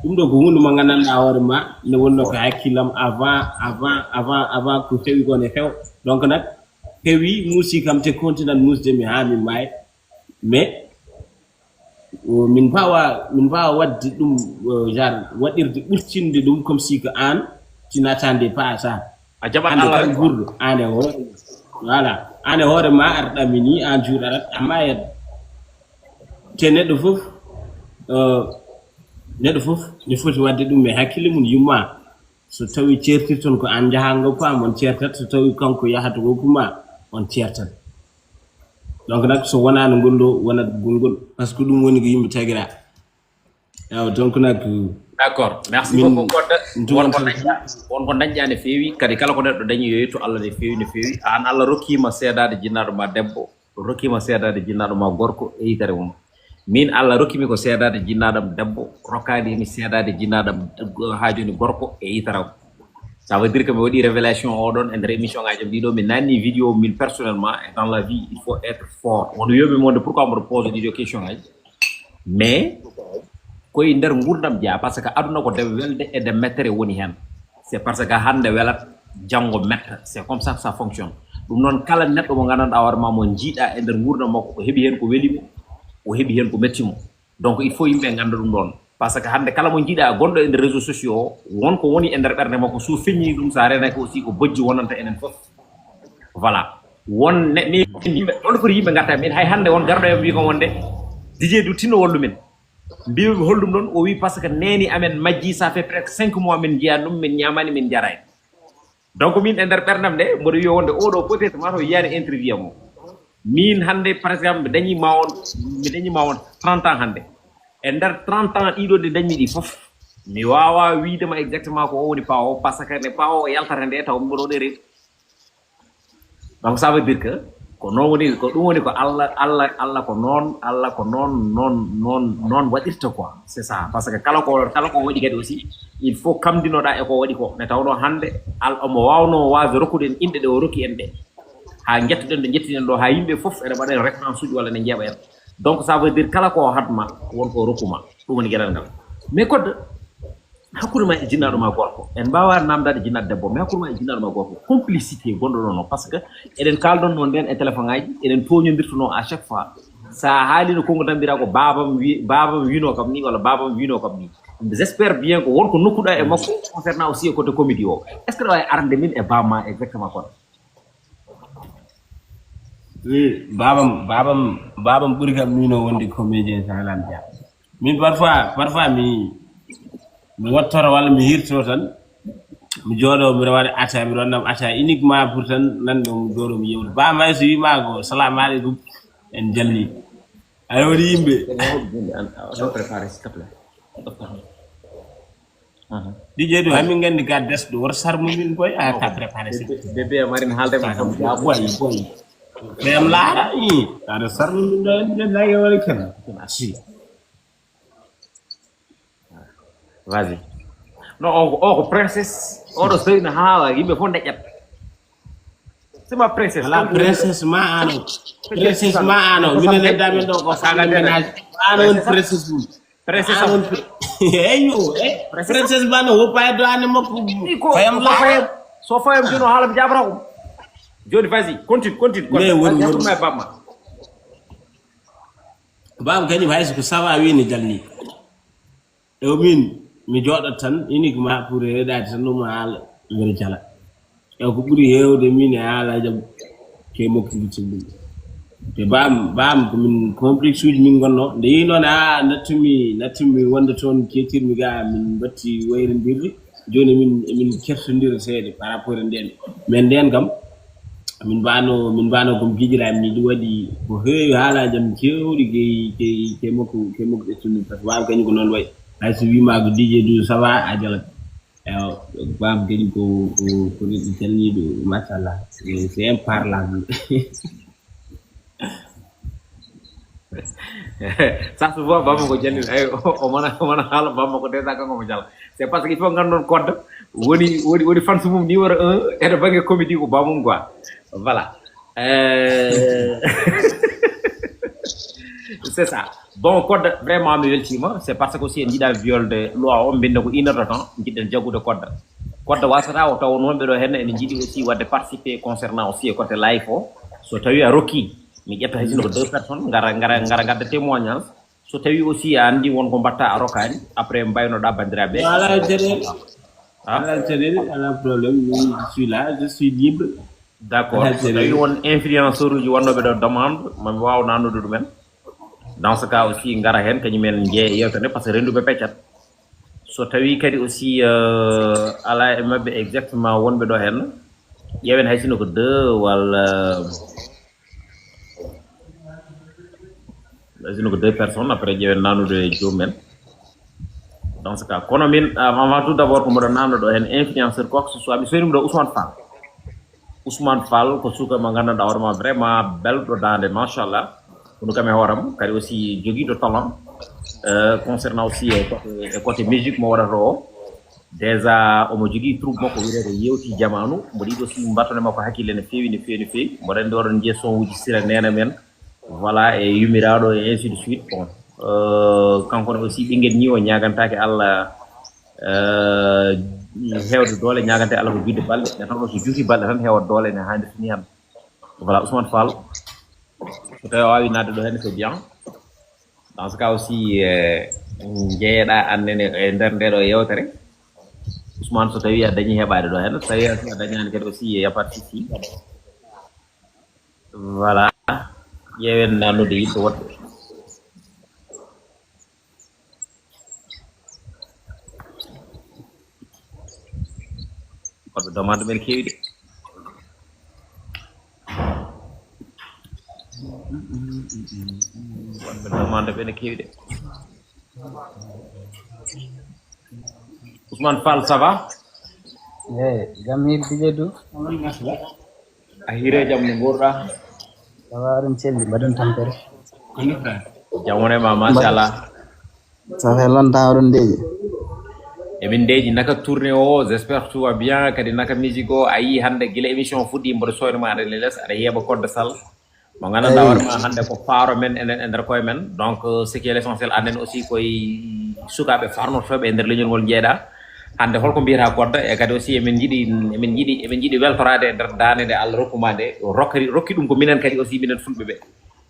ɗum ɗo ko hunde mo gandanɗa hoore ma ne wonno ko hakkillam avant ko heewi ko ne heew donc nak heewi muusi kam te continent musdemi ha mi maayi mais min mbawa wadde ɗum genre waɗirde ɓurtinde ɗum comme si que an tinatande pas ça a jaɓat Allah gurɗo an e hoore voilà an e hoore ma arɗami ni an jour arat amma yed te neɗɗo fof ne foti wadde ɗum e hakkille mum yumma so tawi certirton ko an jahango pam on certat so tawi kanko yahata wopuma on certat donc nak so wonano ngolɗo wonat gongol par ce que ɗum woni ko yimɓe tagira ewa donc nak d'accord merci beaucoup godda wonko dañƴa ne feewi kadi kala ko neɗɗo dañi yo yettu Allah ne feewi an Allah rokkima seedade jinnaɗo ma debbo rokkima seedade jinnaɗo ma gorko e yitere mum min Allah rokkimi ko seedade jinnaɗam debbo rokkani mi seedade jinnaɗam ha joni gorko e yitaram ça veut dire que mi waɗi révélation oɗon e nder émission ngaji ɗiɗo mi nanni vidéo min personnellement et dans la vie il faut être fort on yoɓi monde pourquoi mboɗo pose ɗiɗo question ngaji mais koye nder gurdam jeeya par ce que aduna ko de welde e de mettere woni hen c'est parce que hande welat janggo metta c'est comme ça que ça fonctionne ɗum noon kala neɗɗo mo gandanɗa hoore ma mo jiiɗa e nder gurdam makko o heeɓi hen ko welimo o heeɓi hen ko mettimo donc il faut yimɓe ganda ɗum ɗon par ce que hande kala mo jiiɗa gonɗo e nder réseaux sociaux o wonko woni e nder ɓerde makko so feññi ɗum sa renaki aussi ko bojji wonanta enen fof voilà won yimɓe ɗon foti yimɓe garta min hay hande won garɗo e wi ko wonde Didier du tinno wallu min mbiyomi hollum ɗon o wi par ce que neni amen majji ça fait presque 5 mois min jiyan ɗum min ñamani min jarani donc min e nder ɓerdam nde mboɗo wiya wonde oɗo peut être mataw yiyani interview mo min hande par exemple mi dañima on 30 ans hande e nder 30 ans ɗiɗo ɗe dañmi ɗi fof mi wawa wiidema exactement ko o woni pawo par ce que nde pawo yaltata nde taw mi ɓuɗo ɗeri donc ça veut dire que ko noon woni ko ɗum woni ko Allah ko noon waɗirta quoi c'est ça parce que kala ko waɗi kadi aussi il faut kamdinoɗa e ko waɗi ko ne tawno hande omo wawno wasde rokkude en inɗe ɗe o rokki en ɗe ha jettuɗen ɗo jettinen ɗo ha yimɓe fof ene mbaɗa référence uji walla ne jeeɓa en donc ça veut dire kala ko hatma wonko rokkuma ɗum woni gueɗal ngal mais kodde hakkude ma e jinnaɗo ma gorko en mbawa namdade jinnaɗo debbo mais hakkude ma e jinnaɗo ma gorko complicité gonɗo ɗon o par ce que eɗen kalɗon noon nden e téléphone ngaji eɗen toñodirtuno à chaque fois sa haalino kongo tambira ko babam wino kam ni walla babam wino kam ni j'espère bien ko wonko nokkuɗa e makko concernant aussi e côté comédie o est ce que ɗa wawi arde min e bamma exactement quoi oui babam ɓuuri kam mino wonde comédien sahlan dia min parfois mi wottoro walla mi hirto tan mi jooɗo mi rewade atta mi ronnam atta uniquement pour tan nande mi doro mi yewde bam hay so wima ko salamu aleykum en jalli aɗa waɗi yimɓe DJ do ami ngandi ga des do war sarmu min boy a ta préparer c'est bébé marine halde ma fam ya boy même la yi ada sarmu min do la yewale ken si vas-y non o princess o do sey na hala yimbe fo ndejat c'est ma princesse la princesse ma ano min le dame do ko saga ménage ano princesse bu princesse eyo princesse bano wo pay do ane mako fayam la so fayam dino hala jabra ko joni vas-y continue mais woni may bamma bam gani hay ko sawa wi ni jalni e min mi jodo tan uniquement pour redade tan no mal ngere jala e ko buri hewde min ala jam ke mokki ci dum te bam ko min complexe uji min gonno de yino na natumi wonde ton ketirmi ga min batti wayrondirde joni min kersondira seede par rapport nden men den kam min bano ko gijira mi di wadi ko heewi hala jam cewdi ke mokko e sunni parce que wa gani ko non way ay so wi ma ko DJ du ça va a jala bam gani ko ni telni do machallah c'est imparlable ça se voit bamako jalli ay o mana hala bamako déjà ko mo jall c'est parce qu'il faut ngandon code woni fan sumum numéro 1 et de bagé comédie ko bamum quoi voilà c'est ça bon code vraiment mi weltima c'est parce que aussi en jida viol de loi o binde ko 1 heure de temps jidden jagude code wasata o taw non be do hen en jidi aussi wadde participer concernant aussi côté live o so tawi a rokki mi jetta hay ko 2 personnes ngara gadda témoignage so tawi aussi a andi won ko batta a rokani après mbayno da bandirabe ala problème je suis là je suis libre d'accord so tawi won influenceur uji wonnobe do demande man waw nanude dum men dans ce cas aussi ngara hen kany men je yewtane parce que rendube peccat so tawi kadi aussi ala mabbe exactement wonbe do hen yewen hay sino ko 2 wala sino ko 2 personnes après jewen nanude jomen dans ce cas kono min avant tout d'abord ko modo nanu do hen influenceur quoi que ce soit mi soyni do Ousmane Fall ko suka ma ganna da warma vraiment bel do dande machallah ko kam horam kadi aussi jogi do talent concernant aussi côté musique mo wara ro déjà o mo jogi troupe mako wirede yewti jamanu mo di aussi mbatone mako hakile ne fewi mo den do ron je son wuji sira nena men voilà et yumirado et ainsi de suite bon kanko aussi bingel ni o nyagantake alla hewde dole nyagante alla ko bidde balde ne tan so juuti balde tan hewa dole ne hande fini ham voilà Ousmane Fall so tawi wawi nadde do hen c'est bien dans ce cas aussi jeeda annene e der ndedo yewtere Ousmane so tawi a dañi hebade do hen tawi a dañani kadi aussi ya participe voilà yewen nanude yidde wodde ko demande men kewi de wonɓe demande ɓene kewi de Ousmane Fall ça va jam hirde du a hire jam no gorɗa ça va ɗum celli mbaɗon tampere jam wonema machallah ça fait longtemps oɗon ndeeji emin ndeeji naka tourné o j'espère tout va bien kadi naka musique o a yi hande guila émission fuɗɗi mboɗo soynoma aɗa les aɗa yeeɓa code sall mo gandanɗa warma hande ko faaro men enen e nder koye men donc ce qui est l'essentiel annen aussi koye sukaɓe farnotoɓe e nder leñol ngol jeeɗa hande holko mbiyata code e kadi aussi emin jiiɗi weltorade e nder dande nde Allah rokkuma nde rokki ɗum ko minen kadi aussi minen fulɓe ɓe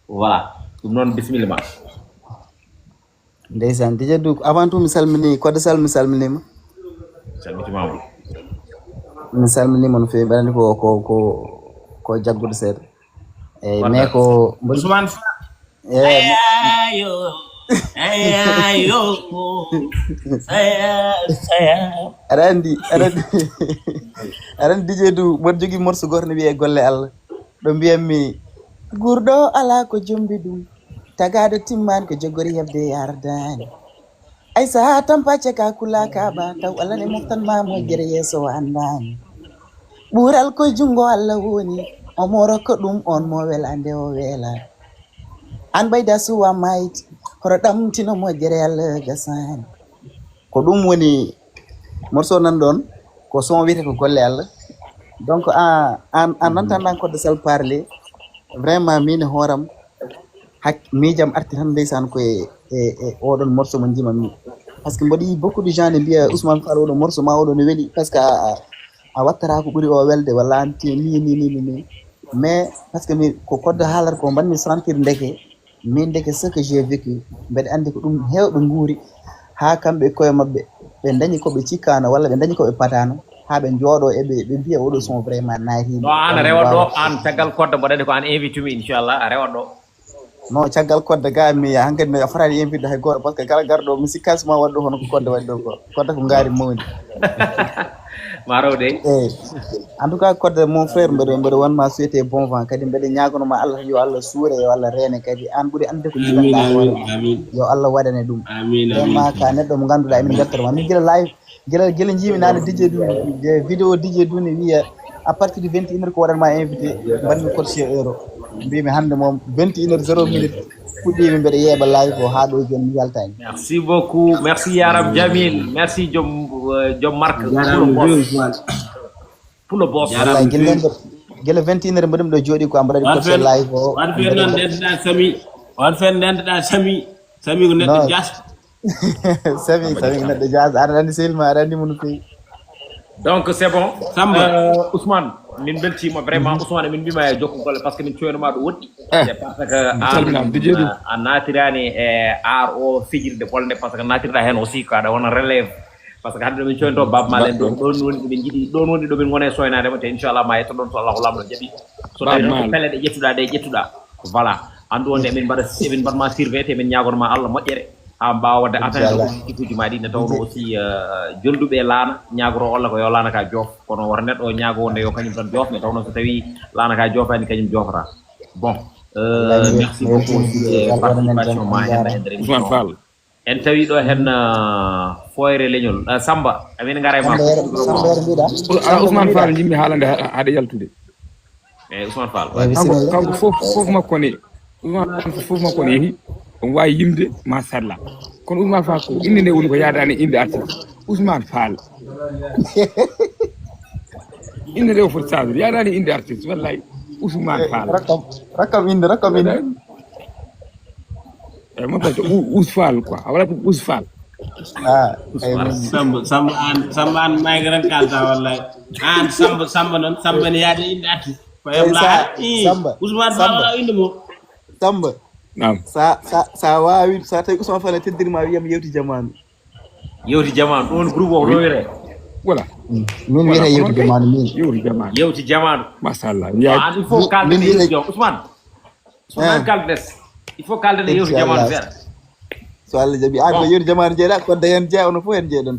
voilà ɗum noon bisimilla ma ndeysan dije du avant tout mi salmini code sall mi salminima salmitimama mi salminima no fewi mbaɗani ko jaggude seeɗa eyyi mais ko Ousmane aɗa andi dije du mboɗo jogui morceau goto ne wiye golle Allah ɗo mbiyatmi gurɗo ala ko jombi ɗum tagaɗo timmani ko joggori hebde yardani ay sa tampace ka kula ka ba taw Allah ne moftan ma mo jere yeso andani bural ko jungo Allah woni o moro ko dum on mo welande o wela an bayda suwa might horo damtino mo jere Allah gasan ko dum woni morso nan don ko son wiete ko golle Allah donc en entendant ko de sal parler vraiment min horam hak mijam arti tan ndeysan ko e odon morceau mo jima mi parce que mbodi beaucoup de gens ne biya Ousmane Fall odon morceau ma odon weli parce que a wattara ko buri o welde wala anti ni mais parce que mi ko koddo halar ko banmi sentir ndeke min ndeke ce que j'ai vécu mbede andi ko dum hewbe nguuri ha kambe koye mabbe be dañi ko be cikana wala be dañi ko be patano ha be jodo e be biya odo son vraiment naati no an rewa do an tagal koddo bodade ko an invite mi inchallah rewa do no caggal kodde ga mi hankkadi no farani invite hay goto parce que kala garɗo mi sikkasma wadɗo hono ko kodde waɗi ɗo ko kodde ko ngaari mawni marode eyyi en tout cas kodde mon frère mbeɗo wonma souhaité bon vent kadi mbeɗe ñagonoma Allah yo Allah suure yo Allah reene kadi an ɓuuri ande ko jiɗanɗa hoore yo Allah waɗane ɗum vraiment ka neɗɗo mo ganduɗa emin beltoroma min guila live guila jiimi nane DJ Duni vidéo DJ Duni wiya à partir de 21h ko waɗanma invité mbanmi coté euro mbimi hande moom 21h 0 fuɗɗimi mbeɗa yeeɓa live o ha ɗo joni mi yaltani merci beaucoup merci yaram Jamil merci jom marque pour le boss wallahi guila 21h mbaɗimi ɗo jooɗi ko mbaɗaɗi coté live o wan fen dentoɗa sami ko neɗɗo jas sami ko neɗɗo jas aɗa andi sehilma aɗa andi mo no fewi donc c'est bon Samba Ousmane min beltima vraiment Ousmane min mbima e jokku golle par ce que min coynoma ɗo woɗɗi c'est parce que a natirani e ar o fijirde bolde par ce que natirɗa hen aussi ko aɗa wona relève par ce que hande min coynto baba malen ɗo ɗon woni ɗomin jiiɗi ɗon woni ɗo min gone soynadema te inchallah ma yetto ɗon so Allahu lamɗo jaaɓi so tawi noon pelle ɗe ƴettuɗa ɗe ƴettuɗa voilà andu wonde emin mbaɗma surveillé te min ñagonoma Allah moƴƴere ha mbawa wadde atteindre objectif ma ɗi ne tawno aussi jonduɓe laana ñagoro Allah ko yo laana ka joof kono wota neɗɗo o ñaago wonde yo kañum tan joof mais tawno so tawi laana ka joofani kañum joofata bon merci beaucoup participation ma hen e nder émission en tawi ɗo hen foyre leñol Samba amin gara e makko Ousmane Fall jimmi haalande haade yaltude eyyi Ousmane Fall kanko fof makko ne Ousmane fof makko ne yeehi on wawi yimde machallah kono Ousmane Fall ko inde nde woni ko yaadani inde artiste Ousmane Fall inde nde o foti sadude yaadani inde artiste wallahi Ousmane Fall rakkam inde eyyi mon tawi Ous Fall quoi a waɗa ko Ous Fall Samba an maygaran kalta wallahi an Samba noon Samba ne yaade inde artiste ko hebla Ousmane Fall wala inde mo Samba naam sa wawi sa tawi Ousmane Fall teddirma wiyam yewti jamanu ɗon groupe o rowire voilà min wiyata yewti jamanu machallah il faut kalde yewti jom Ousmane kaldes il faut kalde yewti jamanu feere so Allah jaaɓi an ko yewti jamanu jeeɗa kodde hen jeeya ono fof hen jeeɗon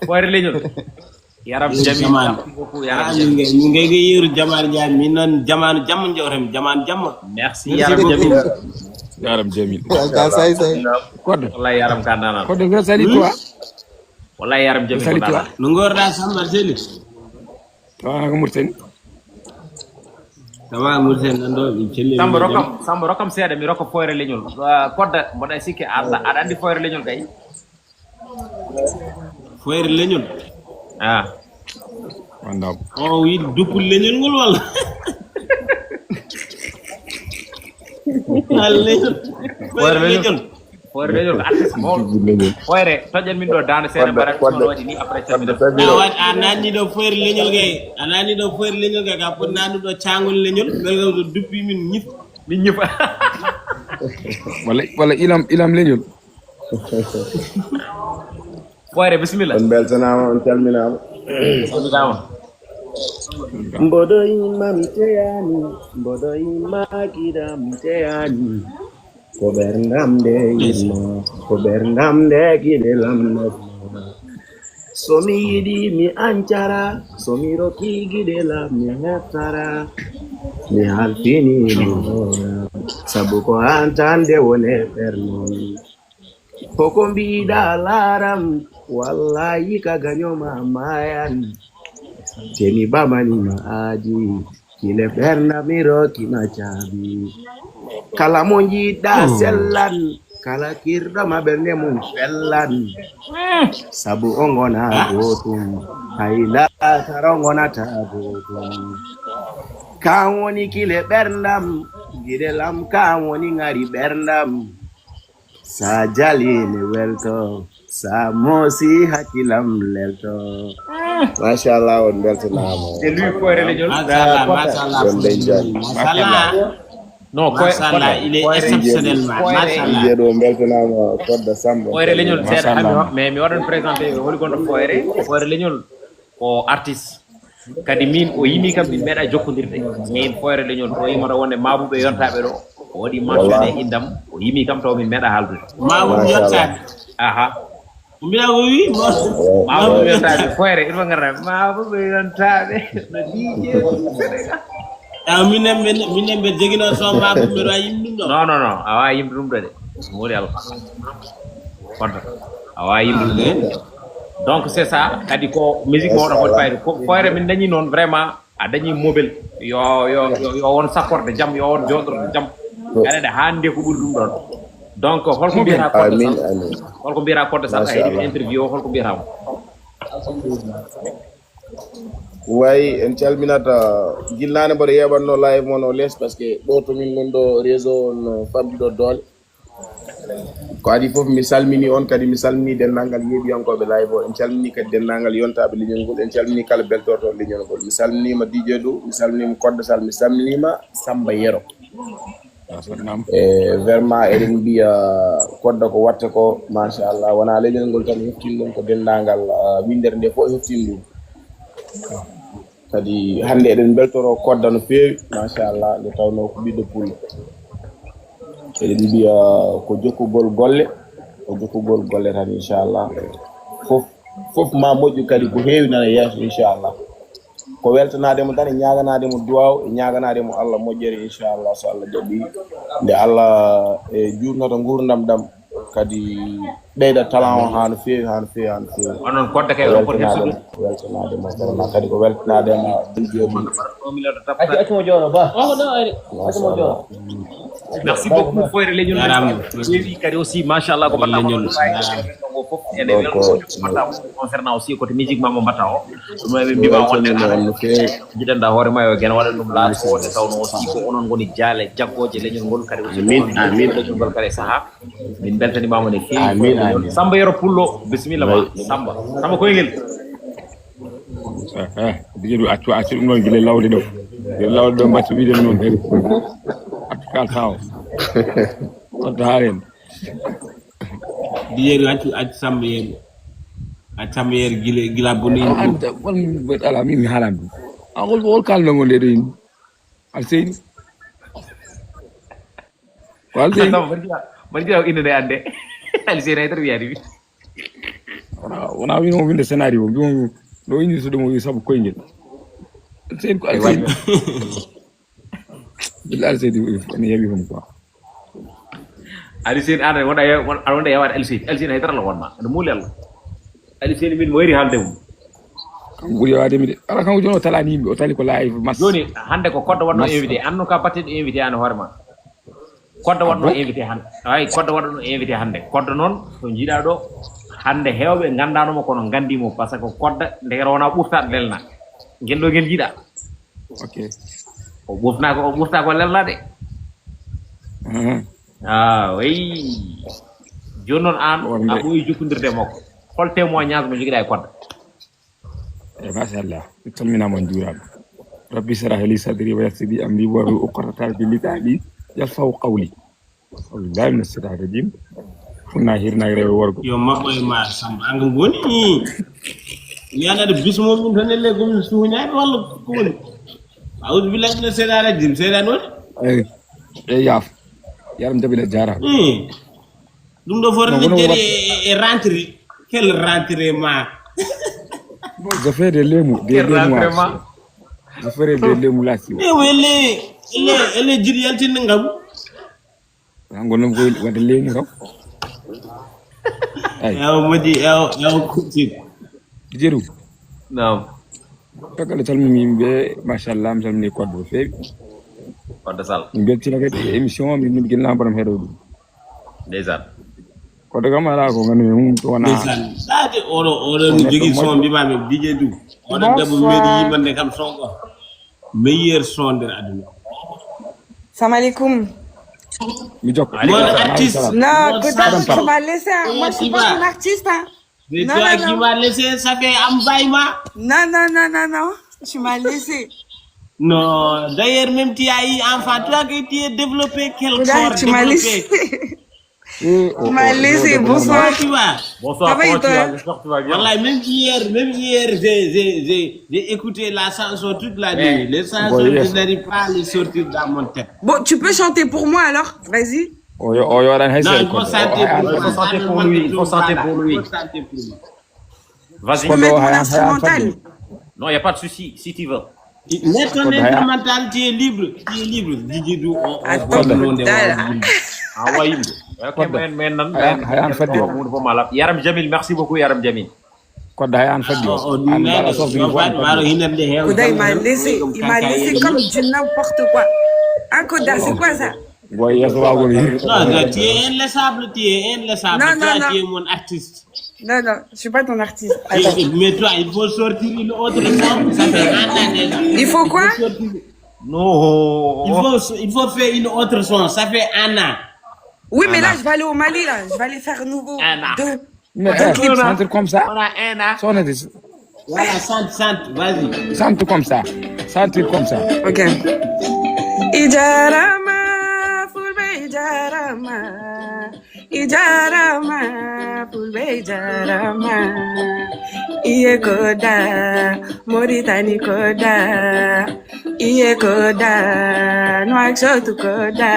foyre leñol yaram jami min ngay yeru jamanu jami min non jamanu jamma jawtam jamanu jamma merci yaram Jamil ka say kodde wallahi yaram ka nana kodde nga sali toi wallahi yaram Jamil ko dala no gorda Samba seli ko murteni tama murten nan do min celli Samba rokam seeda mi rokko foyre leñol kodda mboɗa sikki aɗa andi foyre leñol kay foyre leñol wandam o wi duppul leñol ngol walla foyre leñol ko artiste mawɗo foyre toƴƴen min ɗo dande seeɗa mbaɗa waɗi ni après a nanni ɗo foyre leñol kay ka foti nannuɗo cangol leñol ɓelgam to duppi min ñifa walla ilam leñol foyre bisimilla on beltanama on calminama mboɗoyima mi teyani mboɗoyima kiɗa mi teyani ko ɓerdam nde yimma ko ɓerdam nde giɗe lamnatma somi yiɗi mi ancara somi roki giɗe lam mi heftara mi halfini mi hoora sabu ko antande wone ɓernon koko mbiɗa laram wallahi ka gañoma mayan temi bamanima aadi kile ɓernda mi rokkima caabi kala mo jiɗɗa sellan kala kirɗama ɓernde mum fellan sabu o gona gotum haylata o gonata gotum kan woni kile ɓerndam giɗelam kan woni ngari ɓerndam sa jaline welto sa moosi hakkilam lelto machallah on beltanama c'est lui Foire Leñol Machallah. on dejan non Machallah, il est exceptionnellement. Machallah. ɗo beltanama kodda samba Foire Leñol seeɗa hammi mais mi waɗan présenté holi gonɗo Foire Leñol ko artiste kadi min o yimi kam min meeɗa jokkodirde min Foire Leñol o yimata wonde mabuɓe yontaɓe ɗo o waɗi mentionné indam o yimi kam taw min meeɗa haaldude Mamoudou yottade. aha Mbiɗa ko wi mabuɓe yontaɓe Foire il faut garata mabuɓe yontaɓe no DJ Sénégal minen ɓe jogino son mamoudou mbiɗa wawi yimɗum ɗo. non a wawi yimde ɗum ɗo de moori Allah fodda a wawi yimde ɗum ɗo donc c'est ça kadi ko musique mo waɗa hoɗi fayde Foire min dañi noon vraiment a dañi mobile yo won sakkorde jaam yo won joɗorde jaam aɗaɗa hande ko ɓuri ɗum ɗon donc holko mbiyata kodde amin sall amin holko mbiyata kodde sall a heeɗi interview o holko mbiyatamo way en calminata gillane mboɗo yeɓanno live moon o less par ce que ɗo tomin non ɗo réseau on famɗiɗo doole ko adi fof mi salmini on kadi mi salmini denndangal yeeɓiyankoɓe live o en calmini kadi denndangal yontaɓe leñol ngol en calmini kala beltorto leñol ngol mi salminima DJ Dou mi salminima Kodda Sall mi salminima Samba Yero vraiment eɗen mbiya Kodda ko watte ko machallah wona leñol ngol tan heftin ɗum ko denndangal windere nde fof heftin ɗum kadi hannde eɗen beltoro Kodda no feewi machallah nde tawno ko ɓiɗɗo pullo eɗen mbiya ko jokkugol golle tan inchallah fof ma moƴƴu kadi ko heewi nana yeeso inchallah ko weltanademo tan e ñaganademo duwaw e ñaganademo Allah moƴƴere inchallah so Allah jaɓi nde Allah e jurnoto gurdam ɗam kadi ɓeyda talent o ha no feewi onon Kodda kay on poti heftude weltanademo vraiment kadi ko weltanademo joni 1 million de tappa merci beaucoup Foire Leñol wi kadi aussi machallah ko mbaɗɗa ko fof ene welko mbaɗɗa concernant aussi côté musique ma mo mbatta o ɗum eɓe mbima wonde jiɗanɗa hoore ma yo gen waɗa ɗum laaso wonde tawno aussi ko onon goni jaale jaggoje leñol ngol kadi aussi amin leñol ngol kadi saaha min beltanimama ne feewi Samba Yero Pullo bisimilla ma Samba koyngel dijeɗu accu ɗum ɗon guila lawde ɗo mbacco wiide noon kadi accu kaltawo wonta ha hen Dijeɗu accu Samba Yero Samba Yero gila boni ala min mi haalani ɗum hol kalnogo nde ɗo yimɓe alseyni ko alseyni mbaɗi jiɗa inde nde ande Alseyni Haydara wiyani wi wona wino winde scénario mbimo no indirta ɗum o wi saabu koyngel alseyni ko alseyni illa alseyni ene yaɓi hom quoi Alseyni an aɗa wonɗa yewade Alseyni Haydara la wonma aɗa muuli Allah Alseyni min mo wari haalde mum kanko ɓuuri wademi de ala kanko joni o talani yimɓe o tali ko live mas joni hande ko Kodda waɗno invité anno ka batteɗo invité an hoore ma Kodda waɗno invité hande ay Kodda waɗno invité hande Kodda noon ko jiiɗa ɗo hande hewɓe gandanoma kono gandimo par ce que Kodda ndekete wona ɓurtaɗo lelna guel ɗo guel jiiɗa ok o ɓurta ko lelna de oui joni noon an a ɓooyi jokkodirde makko hol témoignage mo joguiɗa e Kodda machallah mi salminama on juurama rabbi shrah li sadri wa yassir li amri wahlul uqdatan min lisani yafqahu qawli billahi minash shaitanir rajim funna hirna rewe worgo yo mabɓo e ma Samba anga goni mi anade bismo ɗum tan elle gomin suuñaɓe walla ko woni awdu billahi mina seeɗa rajim seeɗani woni e yaaf yaram jabina jara ɗum ɗo fotande jeeɗi e rentré quel rentré ma je fais des lemu je ferai des lemu lasi elle jiɗi yaltinde ngam gonnom koy wadde lemu kam Ay, Kuti. Jeru. Naam. Takale salmini yimɓe machallah mi salmini Codé o feewi. Codé Sall. Min beltina kadi émission min min gilna mbaɗam heɗo ɗum. Ndeysaan. Codé kam ala ko ngandumi mum to wona. Sade oɗo no jogui son mbimami DJ Du. Oɗo debbo meeɗi yimande kam son ko meilleur son nder aduna. Salam alaikum. Mi jokko. Mon artiste. Non, Koda, tu m'as laissé. Moi, je suis pas un artiste. Hein. C'est Non, toi non, qui non. m'as laissé, ça fait Ambaïma. Non. Tu m'as laissé. Non, d'ailleurs, même tu as eu enfant, toi qui tu es développé quelque Koda, chose. tu m'as laissé. Tu m'as laissé. Bonsoir. Tu vois. Bonsoir, Ça va, comment et toi? tu vas? J'espère que tu vas bien. Voilà, même hier, j'ai écouté la chanson toute la nuit. Les chansons, je n'arrive pas à les sortir dans mon tête. Bon, tu peux chanter pour moi alors? Vas-y. O yoran hay Non, sey il faut chanter pour lui. Il faut chanter pour lui. Vas-y. Tu peux mettre mon Kodo, instrumental. Non, il n'y a pas de souci, si tu veux. Mais ton instrumental, tu es libre. DJ Du, Attends, Koda. Ah ouais, ok, Hayan faddi. Yaram Jamil, merci beaucoup Yaram Jamil. Codé hayan faddi. An mbaɗa sofde ni fof an faddi. Koda, il m'a laissé comme du n'importe quoi. Hein, Koda, c'est quoi ça? Boy yeso wagol hir. Non, tu es inlaissable. Non, Toi, non. tu es mon artiste. Non, je suis pas ton artiste. Attends. Mais toi, il faut sortir une autre forme. Ça fait un an déjà. Il faut quoi? Non. Il faut faire une autre son. Ça fait un an. Oui, mais là, je vais aller au Mali, là. Je vais aller faire nouveau. Mais chante comme ça. Sonati Voilà, chante, vas-y. chante comme ça. Chante comme ça. Ok. Ijarama, fulbe ijarama. Ijarama, fulbe ijarama. Iye Koda, Mauritanie Koda. Iye Koda, Nouakchott Koda.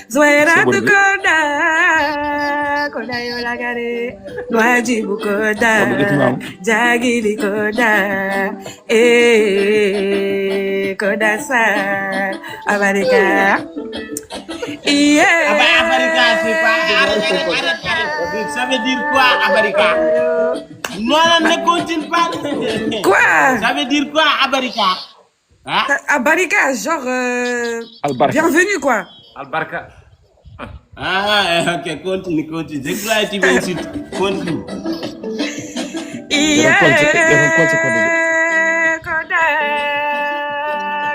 Zouérat Koda. Koda Yolagare, Nouadhibou Koda. Djagili Koda. Koda Sall, Abarika. Abarika, c'est pas. Arrête. Ça veut dire quoi, Abarika? Non, ne continue pas. Quoi? Ça veut dire quoi, Abarika? Hein? Abarika, genre. Albarka. Bienvenue, quoi. Albarka. Ah, ok, continue. Je crois que tu vas essayer. Continue.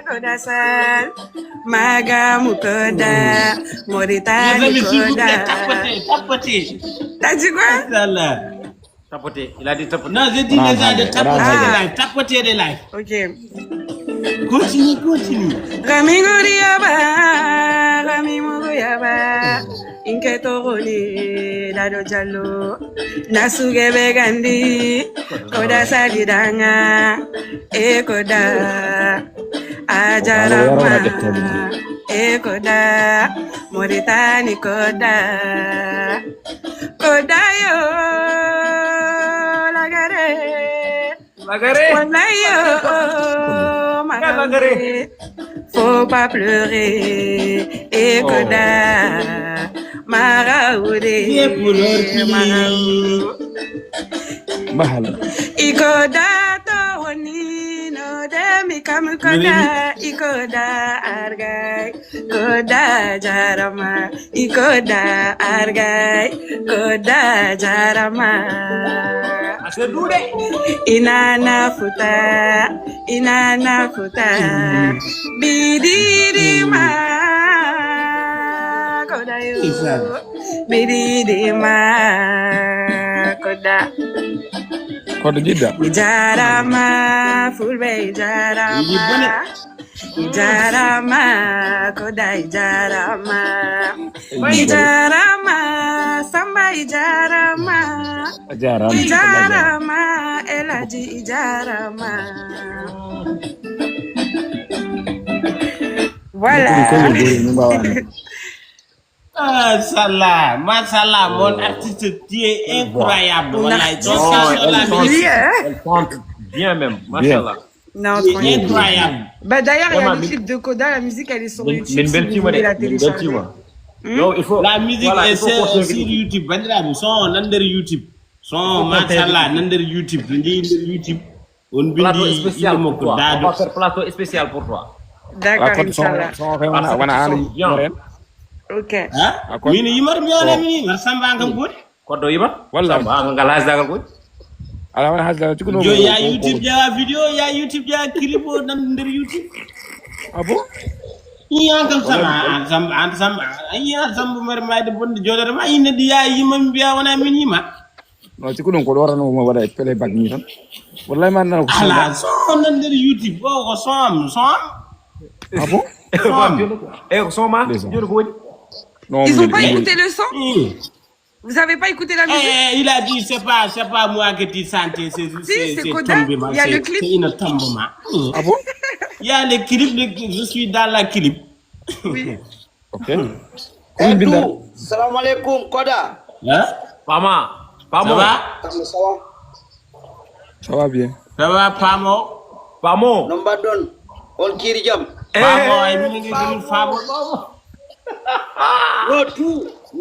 Koda Sall, Magamu Koda, Mauritanie Koda. Tapoter. T'as dit quoi? Voilà. Tapoter. Il a dit tapoter. Non, je dis déjà de tapoter de live. Ok. Continue. Rami Muguyaba, Inketoroni, Dado Jallo, Nasuge Begandi, Koda Salidanga, Koda, Ajarama, Koda, Mauritanie Koda, Koda yo, Lagare, Lagare, faut pas pleurer, Koda, Maraoudé, Maraoudé. Mahal. Ikoda Tawani no demi kam koda Ikoda Argai Koda Jarama Ikoda Argai Koda Jarama Inana futa Bidirima Koda yo Bidirima Koda Codé jidda. Ijarama, fulbe ijarama. Ijarama, Koda ijarama. Ijarama, samba ijarama. Ijarama, Elaji ijarama. Voilà. Ah, Salah, Mashallah, mon artiste, tu es incroyable. Voilà, Elle chante bien même, machallah. Non, tu es tranquille. incroyable. Bah d'ailleurs, il y a le clip de Koda, la musique elle est sur YouTube. Si vous voulez la télécharger. Yo, il faut La musique voilà, est il faut continuer sur vidéo. YouTube. Bandiraɓe son nander YouTube. Son machallah nander YouTube. So jeeyi nder YouTube. On Plateau bindi spécial ille pour makko toi. On va Dado. faire plateau spécial pour toi. D'accord, Inch'Allah. wana ani Bien. maren Ok. Ha? Akon. Min yimar mi wala mi yimar samba kam godi. Koddo yiba? Wallahi. Samba nga las dagal ko. ala wana hasla ci ko Jo ya YouTube ja video ya YouTube ja clip o nan nder YouTube. abo Iya kam sama an sama iya samba mar mayde bonde jodere ma ine di ya yimam biya wana min yima. no ci ko don ko warano mo wada pele bag ni tan wallahi man na ko Ala son nan nder YouTube o ko som. abo Son ma, Désolé. jodi ko woni. non Ils ont pas écouté le son? Hmm. Vous avez pas écouté la musique? Il a dit c'est pas moi qui t'ai senti, c'est Koda. Il y a le clip. C'est une tombement. abo Il y a le clip, je suis dans la clip. Oui. ok ko binda Salam alaikum, Koda. Hein? Pama, Ça Pamo. va? Ça va? ça va bien Ça va, Pamo? Pamo. Nomba don. On kiri jam. Pamo, ay mi ngi gënul Pamo.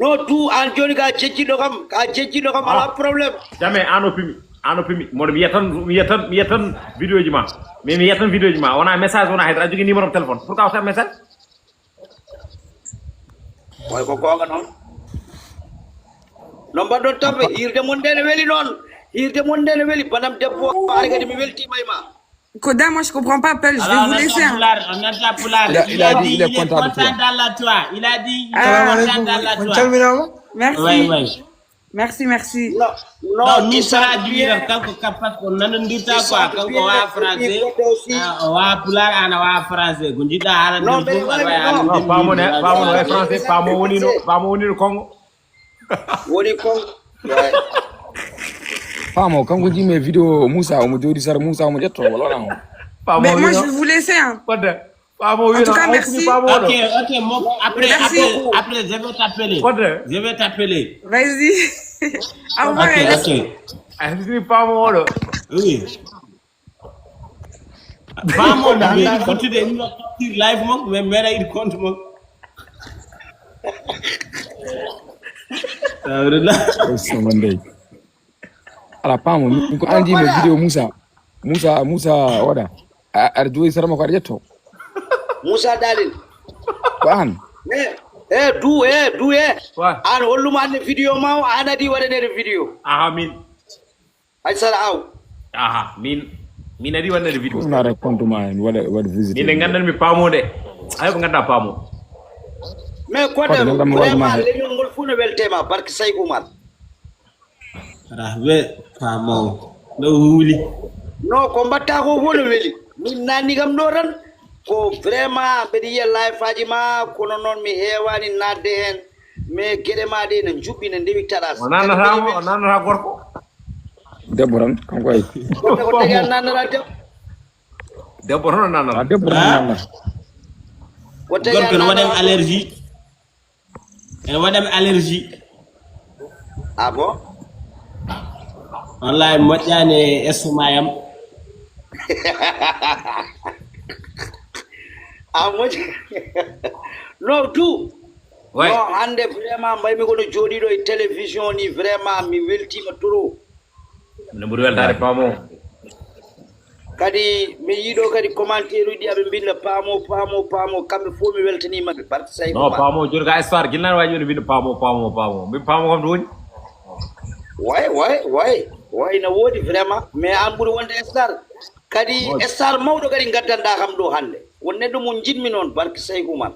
No tu an joni ka cecci do kam ala problème. Jamais ano pimi. Mo mi yetan vidéo ji ma. Mais mi yetan vidéo ji ma. On a un message on a hydra jogi numéro de téléphone. Pourquoi on message? Way ko gonga non. Nomba don tambe irde mon dene weli panam debbo ari gadi mi welti mayma. Koda, moi je comprends pas Peul, je vais vous laisser. Hein. On a ta poulard. Il a dit Il est content de toi. content dans la toi. Il a dit il Ah. est content dans la toi. Merci. Ouais. Merci. No, Non, nous isa sera dire kanko kapat ko nanondita quoi kanko wa français wa pular ana wa français ko jida ala Non, mais Non, Pamo no e français, Pamo woni no Congo. woni kon. Ouais. famo kanko jime video Moussa o mo jodi sar Moussa o mo jetto wala non Pamo Mais moi wino. je vais vous laisser. Hein. Kodde. Pamo wino. En tout cas, merci. OK, moi, après Merci. je vais t'appeler. Kodde. Je vais t'appeler. Vas-y. Au revoir. Eles. OK. Ay ni Pamo wolo. Oui. Vamos na mi continuer ñu sortir live mo mais mera il compte mo. so mandey ala pamo min ko andi me video Moussa wada ar joyi sar mo ko jetto Musa Dalil. ko an Du Ouais. an holluma an vidéo ma ana di wadanere vidéo. Aha min. Ay sala aw. Aha min adi wonde vidéo. ko na compte ma en wada visite Min gandan mi Pamo de. Ay ko ganda Pamo. Mais Koda Koda, ndam vraiment waɗma he. leñol ngol fu no weltema barke Say Oumar. Rahbe Pamo. No wuli. No ko mbatta ko fu no weli. Min nani kam do tan ko vraiment mbeɗa yiya live aji ma kono noon mi heewani nadde hen mais gueɗe ma ɗe ne juɓɓi ne ndewi taɗas O nanata gorko. debbo tan kanko ay goɗɗo ko tagi a nannata debbo Debbo non nanata. debbo tan nanna ko tagi a Gorko no waɗem nannata allergie. En waɗem allergie. ah bon Wallahi moƴƴani estomac am. ah moƴƴi no tout Ouais. non hande vraiment mbaymi kono jooɗiɗo e télévision ni vraiment mi weltima trop Ne ɓuri weltade Pamo. kadi mi yiiɗo kadi commentaire uji ɗi aɓe mbinda paamo kamɓe fof mi weltanimaɓe barke Say Non Oumar Pamo joni ka histoire gilnani waji woni wiide Pamo. Mi Pamo kam to woni. way no woodi vraiment mais an ɓuri wonde star kadi star mawɗo kadi gaddanɗa kam ɗo hannde won neɗɗo mo jiɗmi noon barke Say Oumar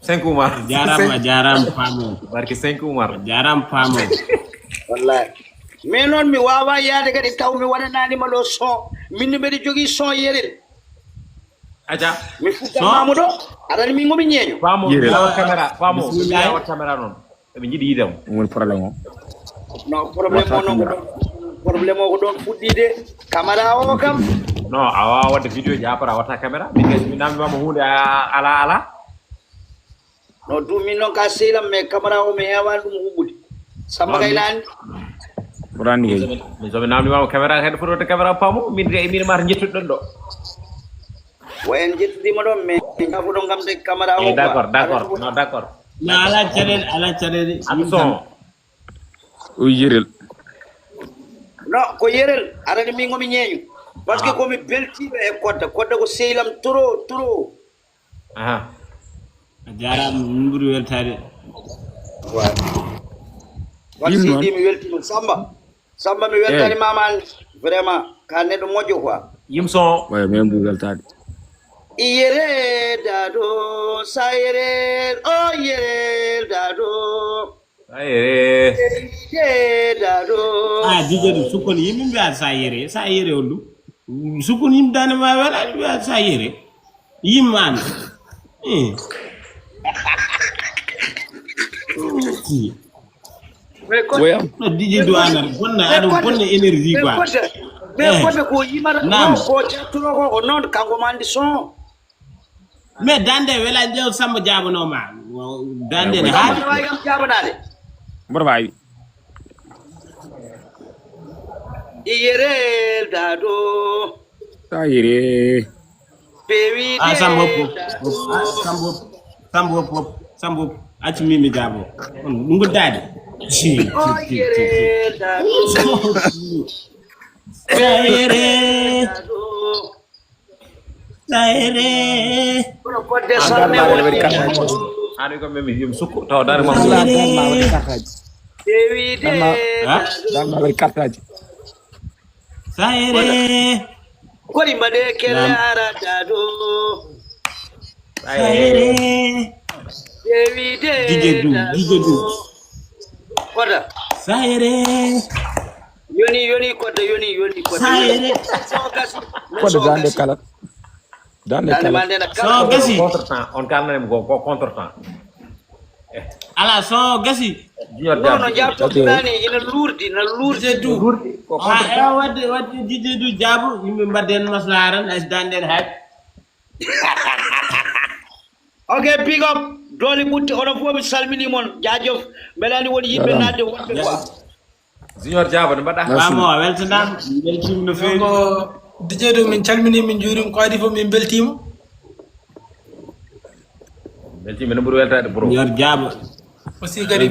5 Oumar. Jaram Pamo. Barke 5 Oumar. Jaram Pamo. wallahi mais noon mi wawa yaade kadi taw mi waɗananima ɗo son minne mbeɗa jogui son yerel Aja. mi fuɗɗamamo ɗo aɗani min gomi ñeeño Pamo Yere. mi awat caméra. Pamo mi Bismillah. awat caméra noon. Eɓe jiiɗi yidemo. ɗum woni probléme o non probléme o noon ko ɗon probléme o ko ɗon fuɗɗide camara o kam Non a wawa wadde vidéo ji après a watta caméra. Min kadi mi namdimama hunde ala. no du min noon ka sehlam mais camara o mi hewani ɗum huɓɓude samba kaynani ɓurani kay Min somi namdimama caméra kadi foto wadde caméra Pamo. Min mata jettude ɗon ɗo. wayen jettudima ɗon mais gafo ɗon kam de camara o D'accord. Non d'accord. na ala chadel Abson. o yirel no ko yerel arani mi ngomi ñeñu parce que komi beltiɓe e kodda ko sehlam trop Aha. jaram min ɓuri weltade wat sidi mi weltima samba mi weltani mama vraiment ka neɗɗo moƴƴo quoi Yimson. way men bu weltade yere dado sayere o yere dado Ayere. dado dijadu sukon yimɓe mbiya sa yere oɗum sukon yimɓe dane ma wela mbiya sa yere yimman woyam no DJ do anar bonna énergie quoi mais kodde ko yimata ko jattuno ko noon kanko mandi son mais dande wela jew Samba jabanoma dande ne ha wawi kam jabanade mboɗo wawi iyere dado sa yere pewi Sambo acci mimi jabo ɗum dade iyere dado sayere kono kodde sarne woni Ani ko memi yim sukku taw dare ma. pewi de dan ma bari kartaji sayere kodi mbaɗe kelle ara dado sayere pewi de DJ du koda sayere yoni kodda yoni kodda sayere kodde dande kala dande kala so gasi Contretemps on kalnane go contretemps. ala so gasi Junior no Jam. jabtoɗani ina lurdi DJ du wadde DJ du jabu yimɓe mbadden maslaharan as danden haaj ok big up doli mutti oɗon fof mi salmini mon jajof mbelani woni yimɓe nadde wonɓe quoi Junior Jaba mbaɗa. wamo a weltanama beltima no fewi ko DJ do min calmini min juurim ko adi fof min beltima Beltima no ɓuri weltade bro. yor jaba aussi kadi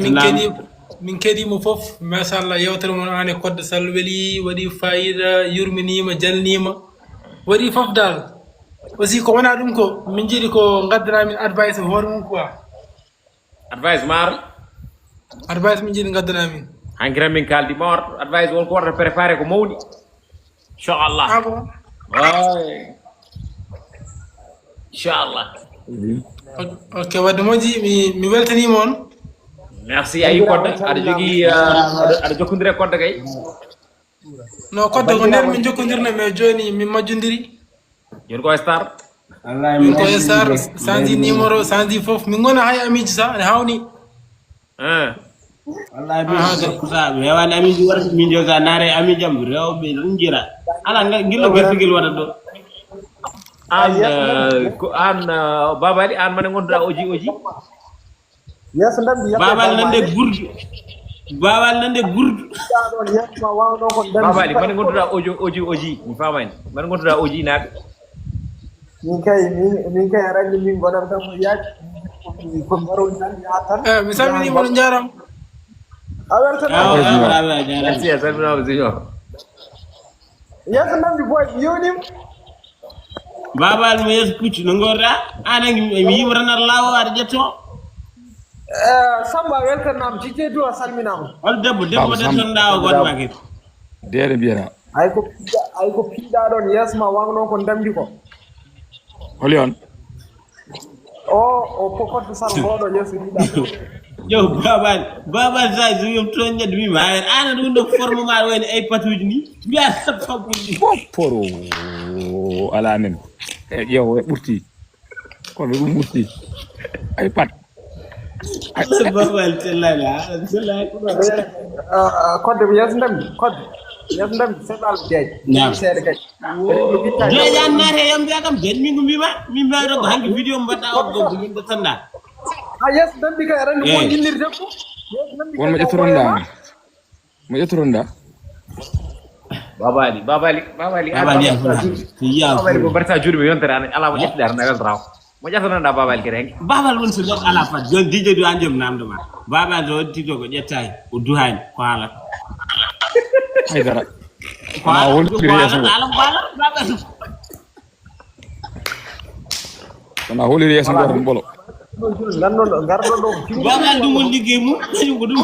min keɗimo fof machallah yewtere mon an e kodde sall weeli waɗi fayida yurminima jalnima waɗi fof dal aussi ko wona ɗum ko min jiiɗi ko gaddanamin advice hoore mum quoi Advice mar. advice min jiiɗi gaddanamin Hankiran min kaldi mor advice won ko wonata préparé ko mawni. Inchallah. ah bon Ay. Inchallah. ok wadde moƴƴi mi weltanima on Merci ayi kodda aɗa jogui aɗa jokkodiri e kodda kay. no kodde ko nder min jokkodirno mais joni min majjodiri joni ko star. min ko star changi numéro changi foof min gona hay amiji sa ne hawni wallahi mi hewani amiji warta min joga naare amijam rewɓe ɗum jira ala gillo gertiguel waɗa ɗo an babali an mane gonduɗa oji yeso ndambi babal nande gurdu babali mane gonduɗa oji mi famani mane gonduɗa oji naɓe min kay arandi min gonam tan yaaji ko mbaro tan ya tan mi salminima no jaram merci a salminama Junior. yeso ndambi boy yonim babal mo yeeso puccu no gorɗa an mi yima tan aɗa laawo aɗa ƴetto Samba weltanama DJ du a salminama hol debbo ɗettonɗa o gonma kadi dere mbiyata ay ko piiɗa ɗon yesma wagno ko damdi ko holi on o kodde sar ngoɗo yeso ɗiɗa yo babal sa yom toon ñande mima hawen ana ɗum ɗo forme ma woni ay patuji ni mbiyata paɓɓuɗi poro ala nen ƴeew e ɓurti kono ɗum ɓurti ay pat babal sellani kodde ko yeso ndamdi seɗal jeeje seeɗa kay jeeƴan naate yam mbiya kam jen min ko mbima min mbiyaɗo ko hanki vidéo mbaɗɗa o ko min ɗettanɗa ha yeso ndamdi kay arandi ko jinnirte ko won mo ƴettoronɗa babali babali ko barta juuɗe mi yontere an ala mo ƴettude tan weltata mo jatananda babal ki rek babal won so nek ala fa jon DJ du anjem namduma babal do tito ko jettay o duhani ko hala haydara ko ala babal Kana holiri yeso ngor mbolo. Gardo do. Babal du won liggey mu ko du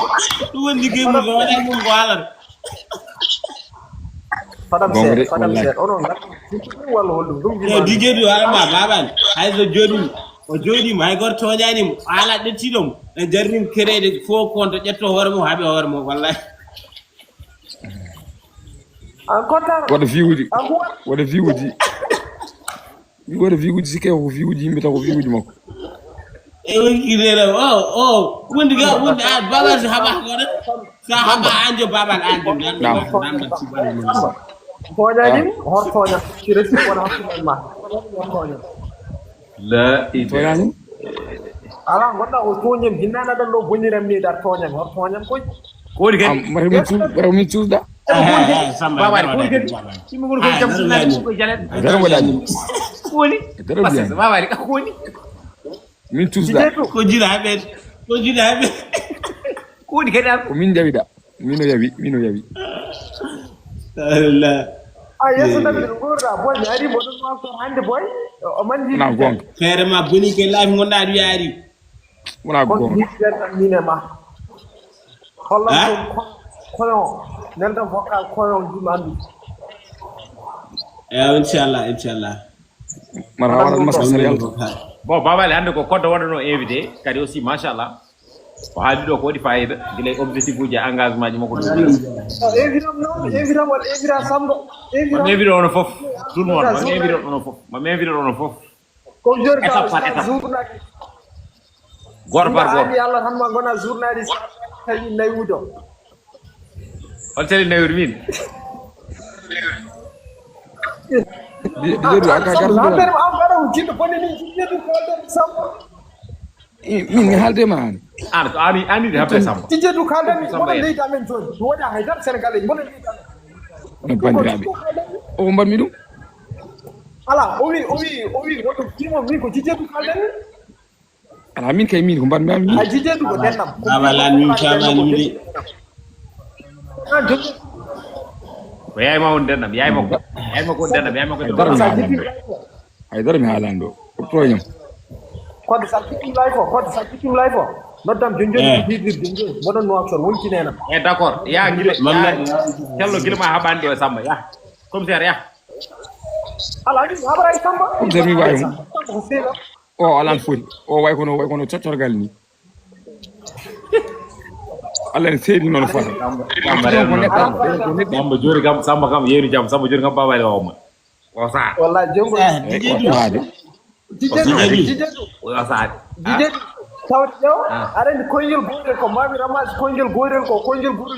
won liggey mu ko wala mu ko hala Padam set ono wala holdu dum e DJ du alma babal hay so jodi o jodi may gor toñani mo ala de tidom e jarnim kerede fo konto jetto hore mo habe hore mo wallahi wada viewuji wada viewuji sike ko viewuji yimbe ta ko viewuji makko e wonki rera wondi ga wondi babal haba ko de sa haba anjo babal anjo namba ci bal mo toñani hor toña ci resi wona hakku ma toña la toñani ala gonda o toñem hinana dan do boniram ni dar toñam hor toñam ko di ken mari mi da babal ko ken ci mo ko jam sunna ko jalen dara wadani koni dara bien babal ka koni min da ko jirabe koni ken ko min jawida mino yawi Allah yeso da ngorda boy yari bodon ma so hande boy o manji na gon fere ma boni ke live gonda du yari wona gon mine ma hollan koyo nelda vocal koyo jumandu inshallah mara wala masal yalla bon babal hande ko koddo wadano invité kadi aussi machallah ko haali do ko wadi fayida gilay objectif uji engagement ji mako do évira sambo évira on fof tout le monde évira on fof ma évira on fof ko jor étape par étape gor par gor yalla tan ma gona journaliste tali nay wudo on tali nawir min di do aka gardo la terme am bara ujido pone ni jido ko sambo min halde man ani habe sambo jido kalde mo leyta men ton woda haydar senegal mo leyta no bandirabe o mbar mi dum ala o wi woto timo mi ko jido kalde ala min kay min ko mbar mi a jido ko dennam babalan min chamani mi ko yaay ma won dennam yaay ma ko dennam yaay ma ko ay dara mi halando ko toñam kod saltikim live o noddam jonjoni bidir jonjoni modon no action wonti nena d'accord ya gile tello gile ma habandi o samba ya commissaire ya ala ni habara samba commissaire mi wayi o alan foti o way kono cottorgal ni Allah seedi non fata samba jori gam samba kam yeru jam samba jori gam babale wawma o sa wallahi jongo DJ tawat yow arani koyel goorel ko mami ramas koyel goorel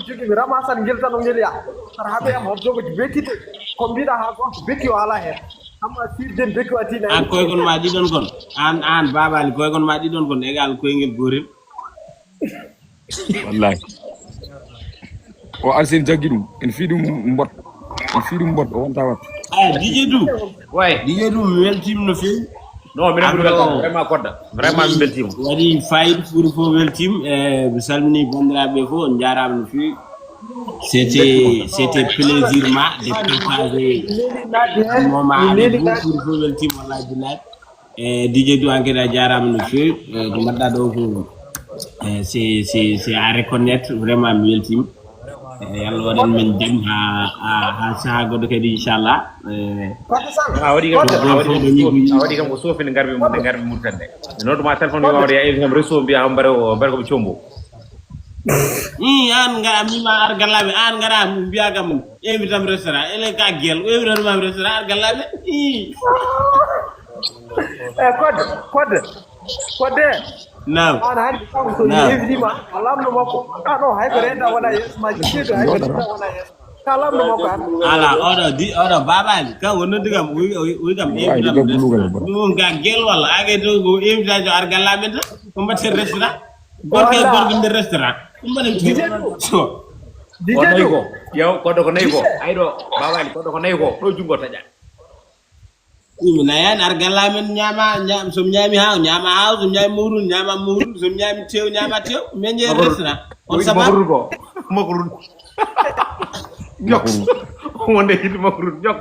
jogi mi ramasan ngel tan ngel ya har habe am jogo bekite ko bida ha go beki wala he amma sirden beki watina an koy gon ma di don gon an babal koy gon ma di don gon egal koyel goorel wallahi o arsen jagidum en fiidum mbot o wonta wat DJ du way DJ du weltim no fi non mi vraiment kodda vraiment mi beltima wadi fayid pour weltim e salmini bandirabe fo on jaram no fi c'était plaisir ma de partager moment pour weltim wallahi billahi e DJ du angeda jaram no fi ko madda do ko c'est à reconnaître vraiment mi weltim yalla wadan men jam ha sago do kedi inshallah wadi kam ko sofi ne garbi murtande noto ma telephone yo wadi ay ngam reso biya am bare ko chombo an nga mi ma ar galabe an ngara biya gam invitam restaurant ele ka gel invitam restaurant ar galabe kode Naam. Ana hadi kama so hivi ma alamno mako. No hay berenda wala yes ma jido hay berenda wala yes. Kalamno mako. Ala odo babal ka wono digam wi gam dum ga gel wala age do go invite ar galabe to ko mbatte restaurant. Gorke de restaurant. Mbane so. Dijedo ko yow ko do ko nay ko aydo babal ko do ko nay ko do jungo taja. na yan argala men nyama som nyami ha som nyami mawrun som nyami tew men je restaurant on sabab makrun jok wonde hit makrun jok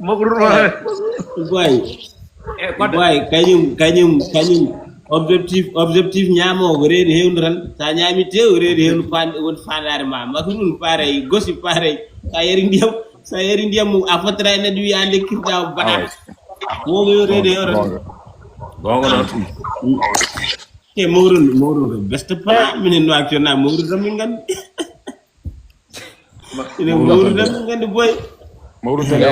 makrun boy kanyum objectif nyamo ko reedi hewnduran sa nyami tew reedi hewnu won fanare ma makrun pare gosi pare ka yeri ndiyam sa yeri ndiyam a fotra ne du yande kirda bana mo yo reedi yoron gongo non ke mawrun best pa minen no actionna mawrun dam ngandi ine mawrun dam ngandi boy mawrun tele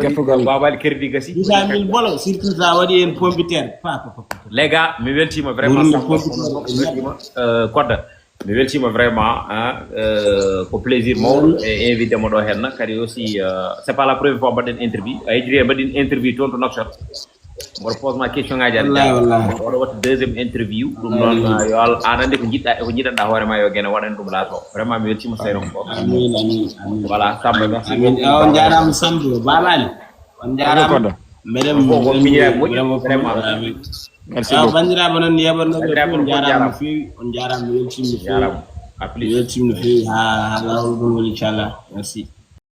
gattugal babal kerdi gasi 200000 bolo surtout ça wadi en pompiter pa les gars mi weltima vraiment kodda mi weltima vraiment ko plaisir mawɗo e invité mo ɗo henna kadi aussi c'est pas la première fois mbaɗen interview a hejiri mbaɗin interview toon to Nouakchott mboɗo pose ma question ngaji aɗa oɗo watta deuxième interview ɗum noon yo an andi ko jiɗɗa e ko jiɗanɗa hoore ma yo guene waɗan ɗum laato vraiment mi weltima sayron ko amin voilà Samba merci on jarama Samba babali on jarama meɗen ko miñiraɓe moƴƴi vraiment merci beaucoup bandiraɓe noon yeɓannoɓe on jarama no fewi on jarama mi weltima no fewi jarama a plus mi weltima no fewi ha lawol gol woni inchallah merci